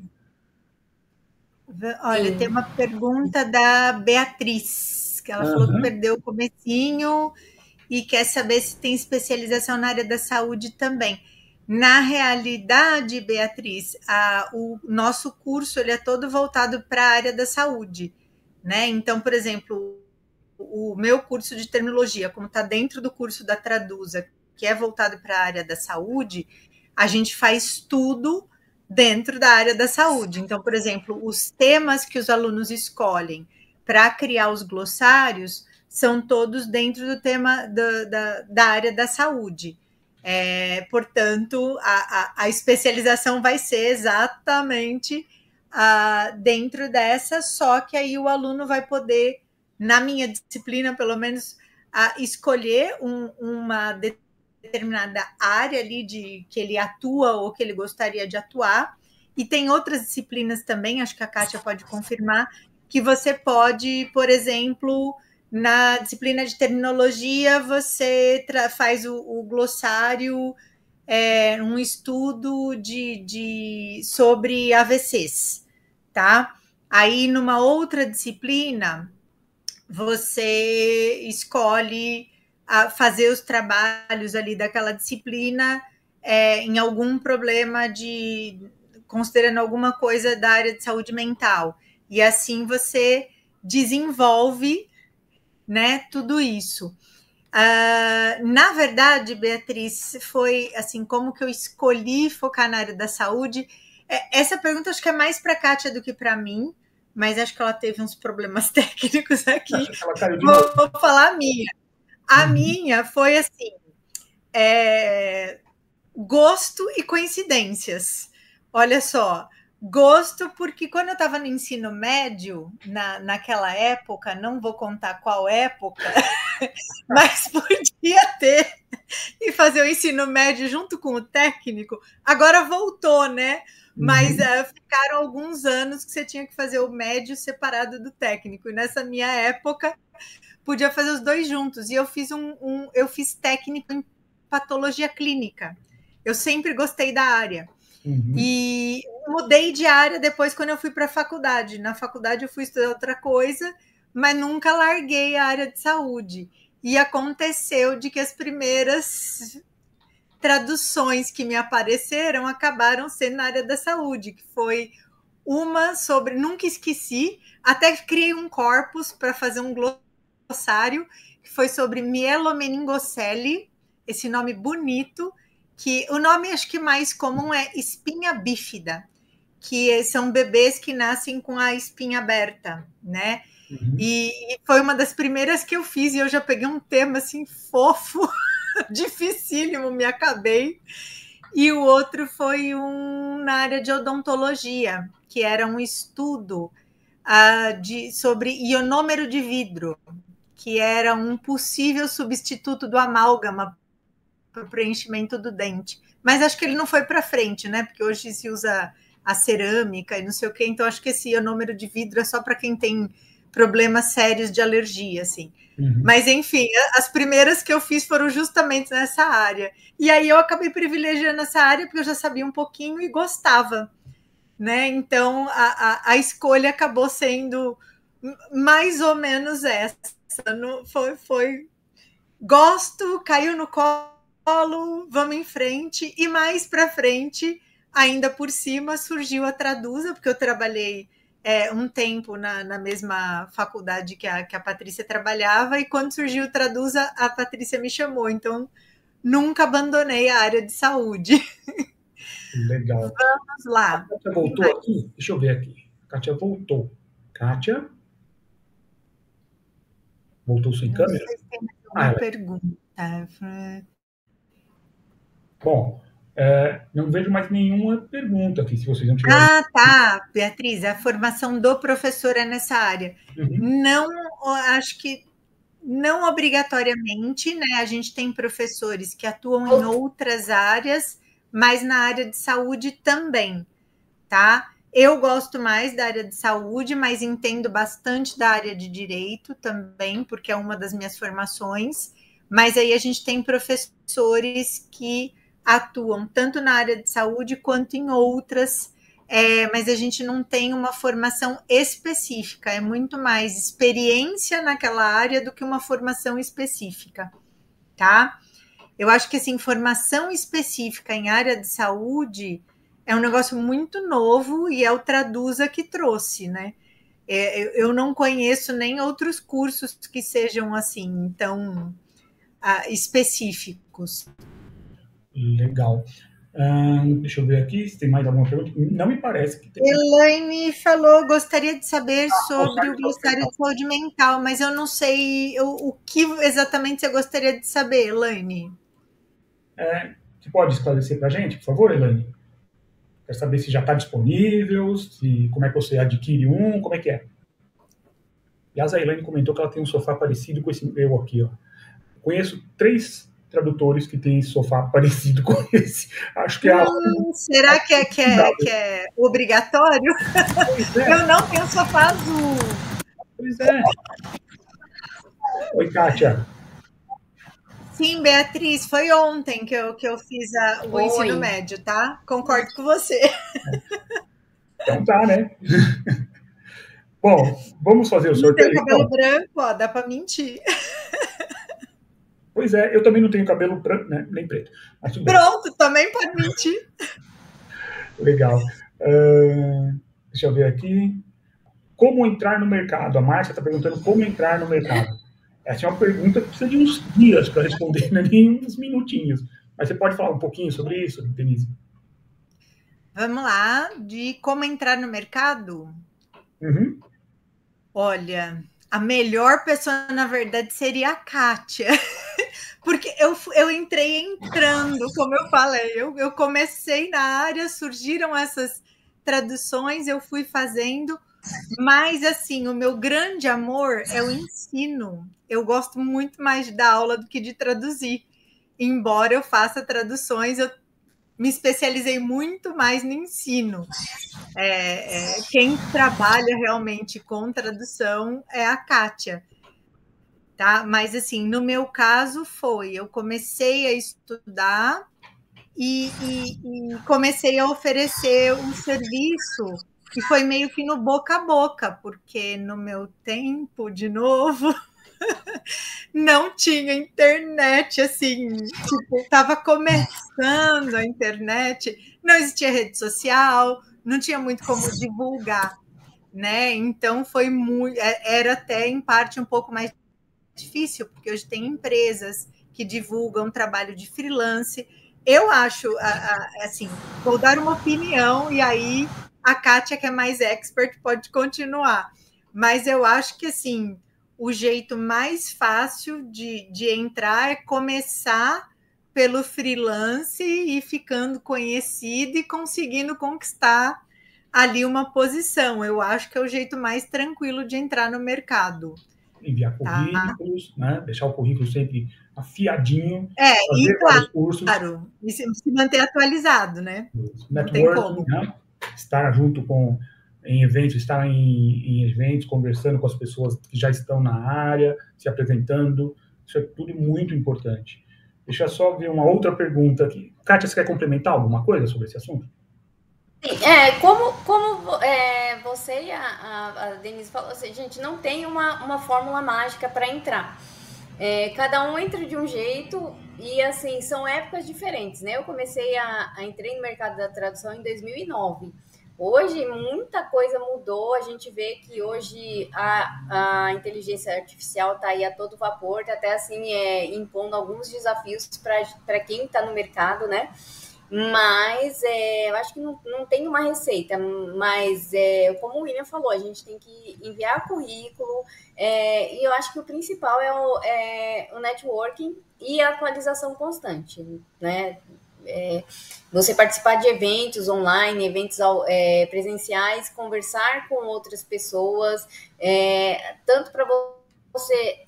Olha, Sim. tem uma pergunta da Beatriz, que ela falou que perdeu o comecinho e quer saber se tem especialização na área da saúde também. Na realidade, Beatriz, o nosso curso ele é todo voltado para a área da saúde, né? Então, por exemplo, o meu curso de terminologia, como está dentro do curso da Traduza, que é voltado para a área da saúde, a gente faz tudo dentro da área da saúde. Então, por exemplo, os temas que os alunos escolhem para criar os glossários são todos dentro do tema da área da saúde. Portanto, a especialização vai ser exatamente dentro dessa, só que aí o aluno vai poder, na minha disciplina, pelo menos, escolher uma determinada área ali que ele atua ou que ele gostaria de atuar. E tem outras disciplinas também, acho que a Kátia pode confirmar, que você pode, por exemplo, na disciplina de terminologia, você faz o glossário, um estudo sobre AVCs, tá? Aí, numa outra disciplina, você escolhe fazer os trabalhos ali daquela disciplina em algum problema considerando alguma coisa da área de saúde mental. E assim você desenvolve, né, tudo isso. Na verdade, Beatriz, foi assim, como que eu escolhi focar na área da saúde? Essa pergunta acho que é mais para a Kátia do que para mim, mas acho que ela teve uns problemas técnicos aqui. Vou falar a minha. A minha foi assim, gosto e coincidências. Olha só, gosto porque quando eu estava no ensino médio, naquela época, não vou contar qual época, mas podia ter e fazer o ensino médio junto com o técnico. Agora voltou, né? Mas ficaram alguns anos que você tinha que fazer o médio separado do técnico. E nessa minha época, podia fazer os dois juntos. E eu fiz eu fiz técnico em patologia clínica. Eu sempre gostei da área. E mudei de área depois quando eu fui para a faculdade. Na faculdade eu fui estudar outra coisa, mas nunca larguei a área de saúde. E aconteceu de que as primeiras traduções que me apareceram acabaram sendo na área da saúde, que foi uma sobre, nunca esqueci, até criei um corpus para fazer um glossário, que foi sobre mielomeningocele, esse nome bonito, que o nome acho que mais comum é espinha bífida, que são bebês que nascem com a espinha aberta, né? E foi uma das primeiras que eu fiz, e eu já peguei um tema assim fofo, dificílimo, me acabei. E o outro foi na área de odontologia, que era um estudo sobre ionômero de vidro, que era um possível substituto do amálgama para o preenchimento do dente. Mas acho que ele não foi para frente, né? Porque hoje se usa a cerâmica e não sei o quê, então acho que esse ionômero de vidro é só para quem tem problemas sérios de alergia, assim. Mas, enfim, as primeiras que eu fiz foram justamente nessa área. E aí eu acabei privilegiando essa área porque eu já sabia um pouquinho e gostava, né? Então, a escolha acabou sendo mais ou menos essa. Foi gosto, caiu no colo, vamos em frente. E mais para frente, ainda por cima, surgiu a Traduza, porque eu trabalhei um tempo na mesma faculdade que a Patrícia trabalhava, e quando surgiu o Traduza, a Patrícia me chamou, então nunca abandonei a área de saúde. Legal. Vamos lá. A Kátia voltou aqui? Deixa eu ver aqui. A Kátia voltou. Kátia? Voltou sem câmera? Não sei se tem uma pergunta. Bom, Não vejo mais nenhuma pergunta aqui, se vocês não tiverem. Ah, tá, Beatriz, a formação do professor é nessa área. Não, acho que não obrigatoriamente, né? A gente tem professores que atuam em outras áreas, mas na área de saúde também, tá? Eu gosto mais da área de saúde, mas entendo bastante da área de direito também, porque é uma das minhas formações. Mas aí a gente tem professores que atuam tanto na área de saúde quanto em outras, mas a gente não tem uma formação específica, é muito mais experiência naquela área do que uma formação específica, tá? Eu acho que assim, formação específica em área de saúde é um negócio muito novo e é o Traduza que trouxe, né? Eu não conheço nem outros cursos que sejam assim, então específicos. Legal. Deixa eu ver aqui se tem mais alguma pergunta. Não me parece que tem. Elaine falou, gostaria de saber sobre o glossário de saúde mental, mas eu não sei o que exatamente você gostaria de saber, Elaine. Você pode esclarecer para a gente, por favor, Elaine? Quer saber se já está disponível, como é que você adquire como é que é? Aliás, a Elaine comentou que ela tem um sofá parecido com esse meu aqui, ó. Conheço 3 tradutores que têm sofá parecido com esse. Acho que é será que é obrigatório? Eu não tenho sofá azul. Pois é. Oi, Kátia. Sim, Beatriz, foi ontem que eu fiz o ensino médio, tá? Concordo com você. Então tá, né? Bom, vamos fazer o sorteio. Tem cabelo branco, ó, dá para mentir. Pois é, eu também não tenho cabelo branco, né? Nem preto. Mas pronto, também pode mentir. Legal. Deixa eu ver aqui. Como entrar no mercado? A Márcia está perguntando como entrar no mercado. Essa é uma pergunta que precisa de uns dias para responder, não é nem uns minutinhos. Mas você pode falar um pouquinho sobre isso, Denise? Vamos lá, de como entrar no mercado? Olha, a melhor pessoa, na verdade, seria a Kátia. Porque eu entrei entrando, como eu falei, eu comecei na área, surgiram essas traduções, eu fui fazendo, mas assim, o meu grande amor é o ensino. Eu gosto muito mais de dar aula do que de traduzir. Embora eu faça traduções, eu me especializei muito mais no ensino. Quem trabalha realmente com tradução é a Kátia. Tá? Mas assim, no meu caso eu comecei a estudar e comecei a oferecer um serviço e foi meio que no boca a boca, porque no meu tempo, de novo, não tinha internet, assim, tipo, estava começando a internet, não existia rede social, não tinha muito como divulgar, né? Então foi muito, era até em parte um pouco mais difícil, porque hoje tem empresas que divulgam trabalho de freelance. Eu acho, assim, vou dar uma opinião e aí a Kátia, que é mais expert, pode continuar. Mas eu acho que, assim, o jeito mais fácil de entrar é começar pelo freelance e ficando conhecido e conseguindo conquistar ali uma posição. Eu acho que é o jeito mais tranquilo de entrar no mercado. Enviar currículos, né? Deixar o currículo sempre afiadinho, fazer vários cursos. Claro, e se manter atualizado, né? Networking, né? Estar junto em eventos, estar em eventos, conversando com as pessoas que já estão na área, se apresentando, isso é tudo muito importante. Deixa eu só ver uma outra pergunta aqui. Kátia, você quer complementar alguma coisa sobre esse assunto? Sim, como você e a Denise falou, assim, gente, não tem uma fórmula mágica para entrar. Cada um entra de um jeito e, assim, são épocas diferentes, né? Eu comecei entrei no mercado da tradução em 2009. Hoje, muita coisa mudou. A gente vê que hoje a inteligência artificial está aí a todo vapor, está até, assim, impondo alguns desafios para quem está no mercado, né? Mas eu acho que não tem uma receita, mas como o William falou, a gente tem que enviar currículo, e eu acho que o principal é o networking e a atualização constante, né? você participar de eventos online, eventos presenciais, conversar com outras pessoas, tanto para você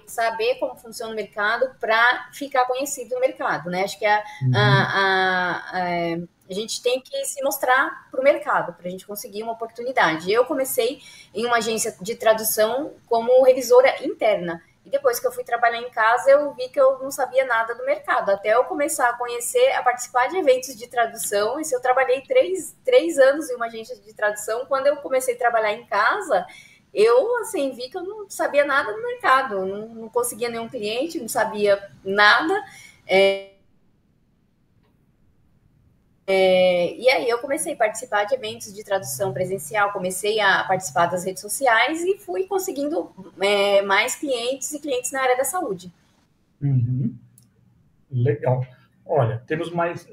saber como funciona o mercado para ficar conhecido no mercado, né? Acho que a gente tem que se mostrar para o mercado, para a gente conseguir uma oportunidade. Eu comecei em uma agência de tradução como revisora interna, e depois que eu fui trabalhar em casa, eu vi que eu não sabia nada do mercado, até eu começar a conhecer, a participar de eventos de tradução. E se eu trabalhei 3 anos em uma agência de tradução, quando eu comecei a trabalhar em casa, eu, assim, vi que eu não sabia nada do mercado, não conseguia nenhum cliente, não sabia nada. E aí eu comecei a participar de eventos de tradução presencial, comecei a participar das redes sociais e fui conseguindo mais clientes e clientes na área da saúde. Legal. Olha, temos mais...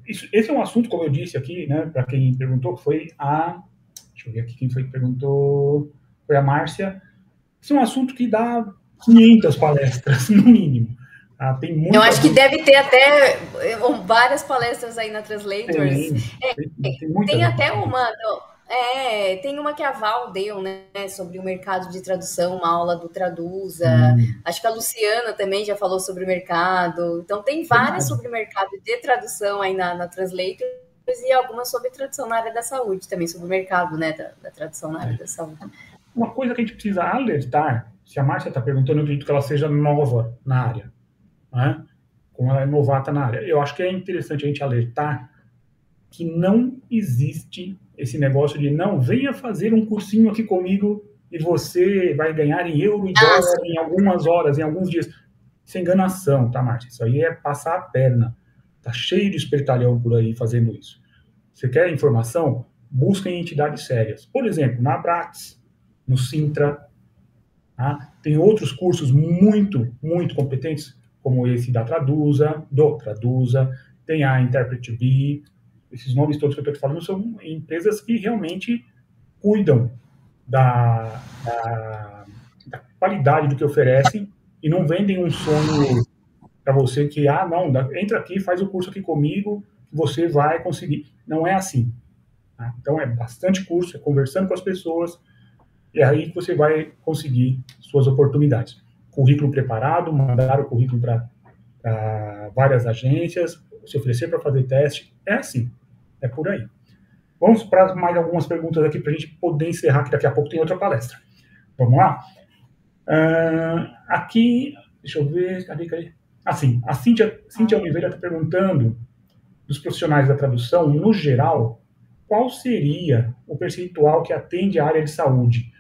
esse é um assunto, como eu disse aqui, né, para quem perguntou, foi deixa eu ver aqui quem foi que perguntou. Foi a Márcia. Esse é um assunto que dá 500 palestras, no mínimo. Tem eu acho que deve ter até várias palestras aí na Translators. Tem até uma... tem uma que a Val deu, né, sobre o mercado de tradução, uma aula do Traduza. Acho que a Luciana também já falou sobre o mercado. Então, tem várias sobre o mercado de tradução aí na Translators, e algumas sobre tradução na área da saúde, também sobre o mercado, né, da tradução na área da saúde. Uma coisa que a gente precisa alertar, se a Márcia está perguntando, eu acredito que ela seja nova na área, né? Como ela é novata na área. Eu acho que é interessante a gente alertar que não existe esse negócio de não, venha fazer um cursinho aqui comigo e você vai ganhar em euro e dólar em algumas horas, em alguns dias. Isso é enganação, tá, Márcia? Isso aí é passar a perna. Tá cheio de espertalhão por aí fazendo isso. Você quer informação? Busca em entidades sérias. Por exemplo, na Abrax, no Sintra. Tá? Tem outros cursos muito, muito competentes, como esse da Traduza, tem a Interpret2B. Esses nomes todos que eu estou te falando são empresas que realmente cuidam da qualidade do que oferecem e não vendem um sonho para você que, não, entra aqui, faz o curso aqui comigo, que você vai conseguir. Não é assim. Tá? Então, é bastante curso, é conversando com as pessoas, e é aí que você vai conseguir suas oportunidades. Currículo preparado, mandar o currículo para várias agências, se oferecer para fazer teste, é assim, é por aí. Vamos para mais algumas perguntas aqui para a gente poder encerrar, que daqui a pouco tem outra palestra. Vamos lá? Aqui, deixa eu ver, cadê? Assim, a Cíntia Oliveira está perguntando, dos profissionais da tradução, no geral, qual seria o percentual que atende a área de saúde?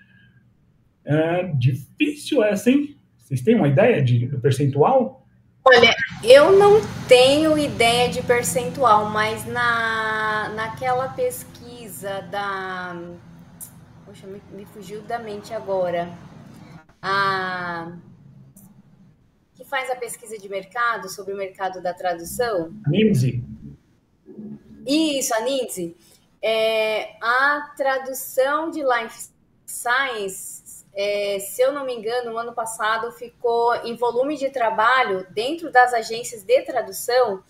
Difícil essa, hein? Vocês têm uma ideia do percentual? Olha, eu não tenho ideia de percentual, mas naquela pesquisa da... Poxa, me fugiu da mente agora. Que faz a pesquisa de mercado sobre o mercado da tradução. A NIMSE. Isso, a NIMSE. A tradução de Life Science, se eu não me engano, no ano passado ficou em volume de trabalho dentro das agências de tradução,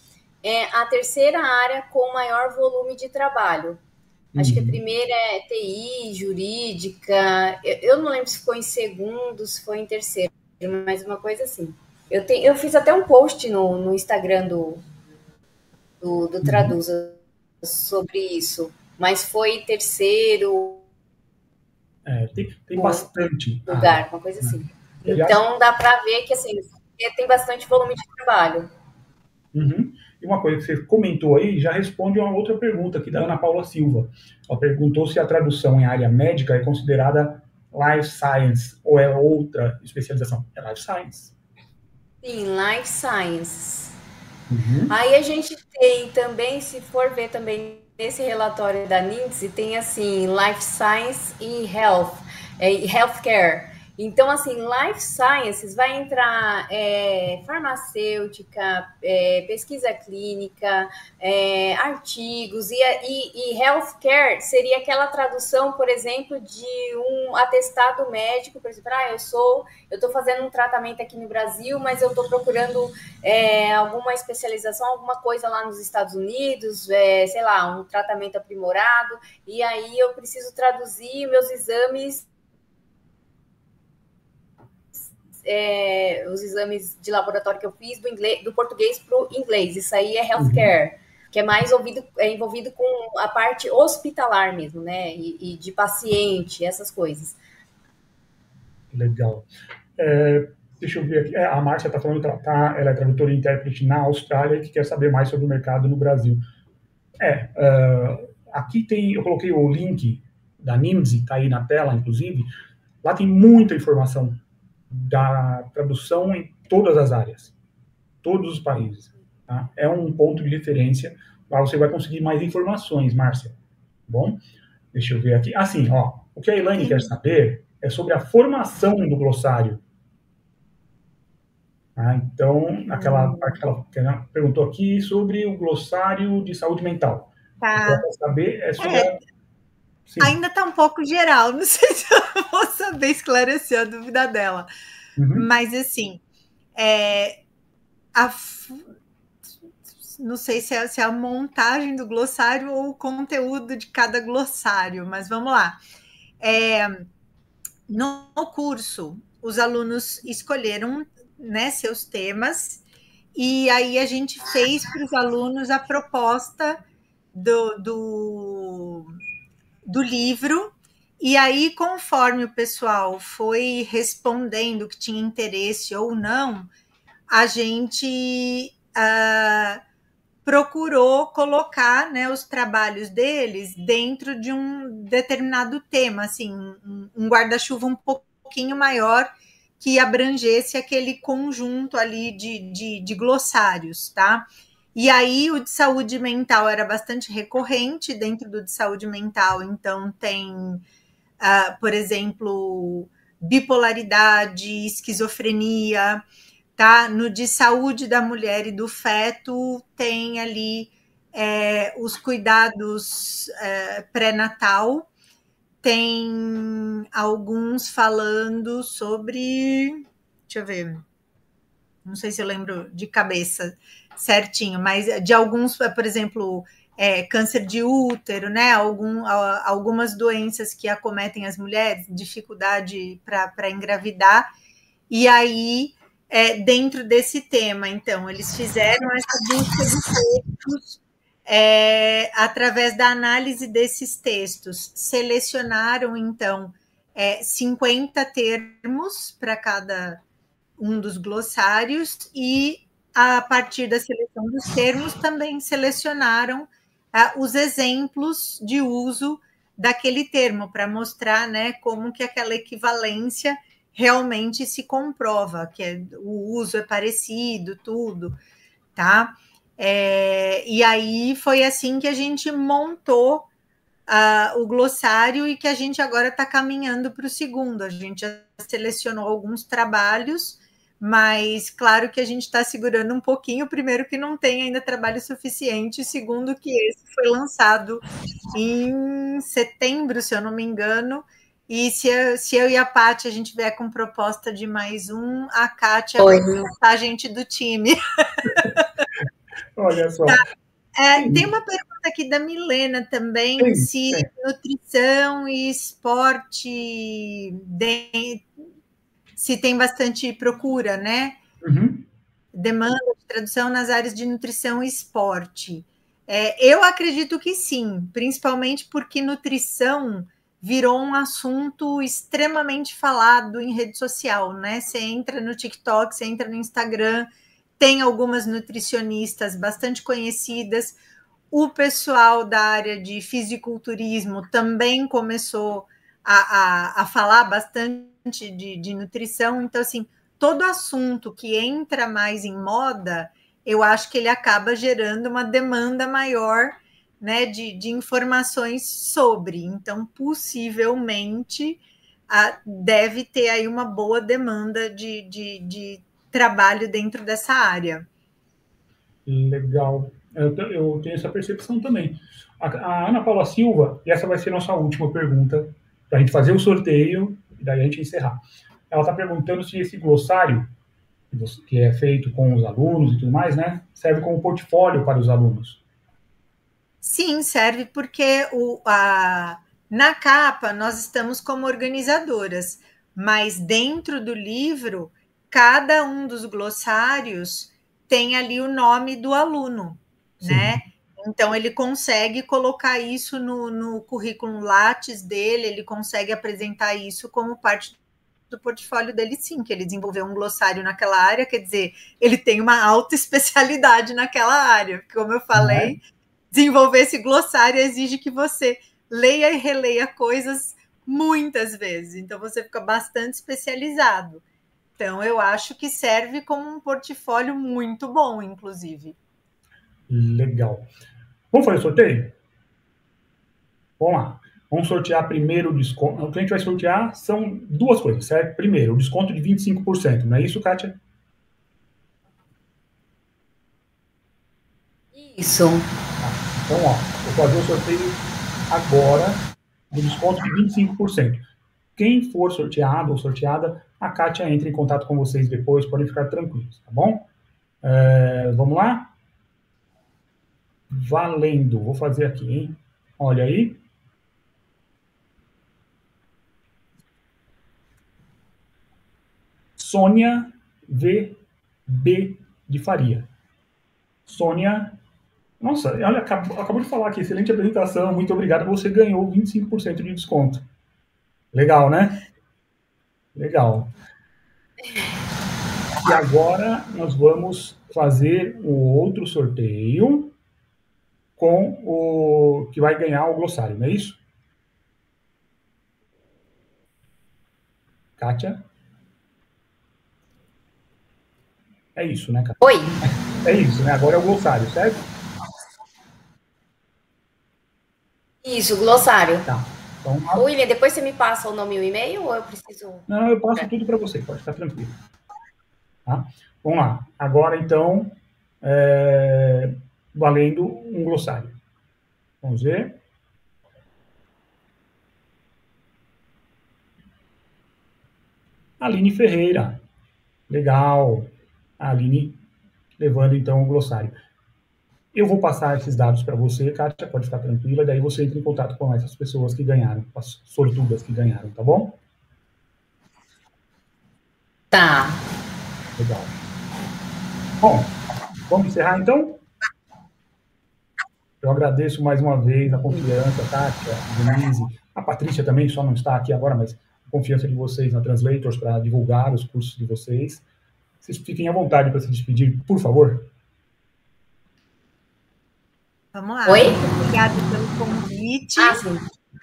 a terceira área com maior volume de trabalho. Acho que a primeira é TI, jurídica. Eu não lembro se ficou em segundo, se foi em terceiro, mas uma coisa assim. Eu fiz até um post no Instagram do Traduza sobre isso, mas foi terceiro. Tem bastante lugar, uma coisa assim. Então dá para ver que assim tem bastante volume de trabalho. E uma coisa que você comentou aí já responde a uma outra pergunta aqui da Ana Paula Silva. Ela perguntou se a tradução em área médica é considerada Life Science ou é outra especialização. É Life Science. Sim, Life Science. Aí a gente tem também, se for ver também nesse relatório da NIMSE, tem assim, Life Science e Healthcare. Então, assim, life sciences vai entrar farmacêutica, pesquisa clínica, artigos, e healthcare seria aquela tradução, por exemplo, de um atestado médico, por exemplo, eu estou fazendo um tratamento aqui no Brasil, mas eu estou procurando alguma especialização, alguma coisa lá nos Estados Unidos, sei lá, um tratamento aprimorado, e aí eu preciso traduzir meus exames, os exames de laboratório que eu fiz do português para o inglês. Isso aí é healthcare, que é mais envolvido com a parte hospitalar mesmo, né? E de paciente, essas coisas. Legal. Deixa eu ver aqui. A Márcia está falando que ela é tradutora e intérprete na Austrália e que quer saber mais sobre o mercado no Brasil. Aqui eu coloquei o link da NIMSI, está aí na tela, inclusive. Lá tem muita informação da tradução em todas as áreas, todos os países. Tá? É um ponto de referência. Lá você vai conseguir mais informações, Márcia. Bom, deixa eu ver aqui. Assim, o que a Elaine quer saber é sobre a formação do glossário. Então, aquela parte que ela perguntou aqui sobre o glossário de saúde mental. Tá. O que ela quer saber é sobre ainda está um pouco geral, não sei se eu vou saber esclarecer a dúvida dela. Mas, assim, não sei se é a montagem do glossário ou o conteúdo de cada glossário, mas vamos lá. No curso, os alunos escolheram, né, seus temas, e aí a gente fez para os alunos a proposta do livro, e aí, conforme o pessoal foi respondendo que tinha interesse ou não, a gente procurou colocar, né, os trabalhos deles dentro de um determinado tema, assim, um guarda-chuva um pouquinho maior que abrangesse aquele conjunto ali de glossários, tá? E aí o de saúde mental era bastante recorrente dentro do de saúde mental, então tem, por exemplo, bipolaridade, esquizofrenia, tá? No de saúde da mulher e do feto tem ali os cuidados pré-natal, tem alguns falando sobre, deixa eu ver, não sei se eu lembro de cabeça certinho, mas de alguns, por exemplo, câncer de útero, né? Algumas doenças que acometem as mulheres, dificuldade para engravidar, e aí, dentro desse tema, então, eles fizeram essa busca de textos, através da análise desses textos, selecionaram, então, 50 termos para cada um dos glossários, e a partir da seleção dos termos também selecionaram os exemplos de uso daquele termo para mostrar, né, como que aquela equivalência realmente se comprova, que o uso é parecido, tudo, tá? E aí foi assim que a gente montou o glossário e que a gente agora está caminhando para o segundo. A gente já selecionou alguns trabalhos, mas claro que a gente está segurando um pouquinho, primeiro que não tem ainda trabalho suficiente, segundo que esse foi lançado em setembro, se eu não me engano, e se eu e a Paty a gente vier com proposta de mais um, a Kátia vai botar a gente do time. Olha só. Tem uma pergunta aqui da Milena também, se nutrição e esporte se tem bastante procura, né? Demanda de tradução nas áreas de nutrição e esporte. Eu acredito que sim, principalmente porque nutrição virou um assunto extremamente falado em rede social, né? Você entra no TikTok, você entra no Instagram, tem algumas nutricionistas bastante conhecidas. O pessoal da área de fisiculturismo também começou a falar bastante de nutrição. Então, assim, todo assunto que entra mais em moda, eu acho que ele acaba gerando uma demanda maior, né, de informações sobre. Então, possivelmente, deve ter aí uma boa demanda de trabalho dentro dessa área. Legal. Eu tenho essa percepção também. A Ana Paula Silva, e essa vai ser nossa última pergunta, para a gente fazer o sorteio e daí a gente encerrar. Ela está perguntando se esse glossário, que é feito com os alunos e tudo mais, né, serve como portfólio para os alunos. Sim, serve porque na capa nós estamos como organizadoras, mas dentro do livro, cada um dos glossários tem ali o nome do aluno, Sim. né? Então ele consegue colocar isso no currículo Lattes dele, ele consegue apresentar isso como parte do portfólio dele, sim, que ele desenvolveu um glossário naquela área, quer dizer, ele tem uma alta especialidade naquela área, como eu falei, desenvolver esse glossário exige que você leia e releia coisas muitas vezes, então você fica bastante especializado. Então, eu acho que serve como um portfólio muito bom, inclusive. Legal. Vamos fazer o sorteio? Vamos lá. Vamos sortear primeiro o desconto. O que a gente vai sortear são duas coisas, certo? Primeiro, o desconto de 25%, não é isso, Kátia? Isso. Então, ó, vou fazer o sorteio agora do desconto de 25%. Quem for sorteado ou sorteada, a Kátia entra em contato com vocês depois, podem ficar tranquilos, tá bom? Vamos lá? Valendo. Vou fazer aqui, hein? Olha aí. Sônia VB de Faria. Sônia, nossa, olha, acabou de falar aqui, excelente apresentação, muito obrigado, você ganhou 25% de desconto. Legal, né? Legal. E agora nós vamos fazer o outro sorteio com o que vai ganhar o glossário, não é isso? Kátia? É isso, né, Kátia? Oi. É isso, né? Agora é o glossário, certo? Isso, glossário. Tá. Então, William, depois você me passa o nome e o e-mail ou eu preciso... Não, eu passo tudo para você, pode ficar tranquilo. Tá? Vamos lá. Agora, então, valendo um glossário. Vamos ver. Aline Ferreira. Legal. A Aline levando, então, o glossário. Eu vou passar esses dados para você, Kátia, pode ficar tranquila, daí você entra em contato com essas pessoas que ganharam, as sortudas que ganharam, tá bom? Tá. Legal. Bom, vamos encerrar, então? Eu agradeço mais uma vez a confiança, Kátia, a Denise, a Patrícia também, só não está aqui agora, mas a confiança de vocês na Translators para divulgar os cursos de vocês. Vocês fiquem à vontade para se despedir, por favor. Vamos lá. Oi? Obrigada pelo convite. Sim.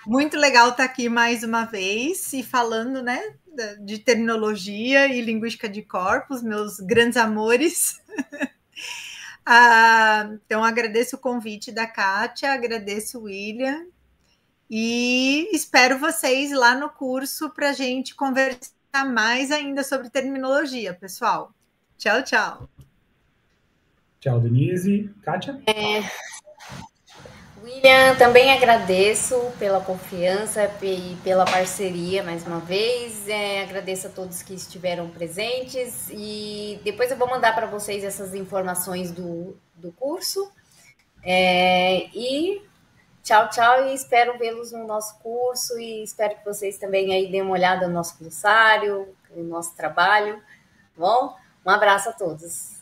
Muito legal estar aqui mais uma vez e falando, né, de terminologia e linguística de corpos, meus grandes amores. Então, agradeço o convite da Kátia, agradeço o William e espero vocês lá no curso para a gente conversar mais ainda sobre terminologia, pessoal. Tchau, tchau. Tchau, Denise. Kátia? William, também agradeço pela confiança e pela parceria mais uma vez. Agradeço a todos que estiveram presentes e depois eu vou mandar para vocês essas informações do curso. E tchau, tchau, e espero vê-los no nosso curso e espero que vocês também aí deem uma olhada no nosso glossário, no nosso trabalho, tá bom? Um abraço a todos.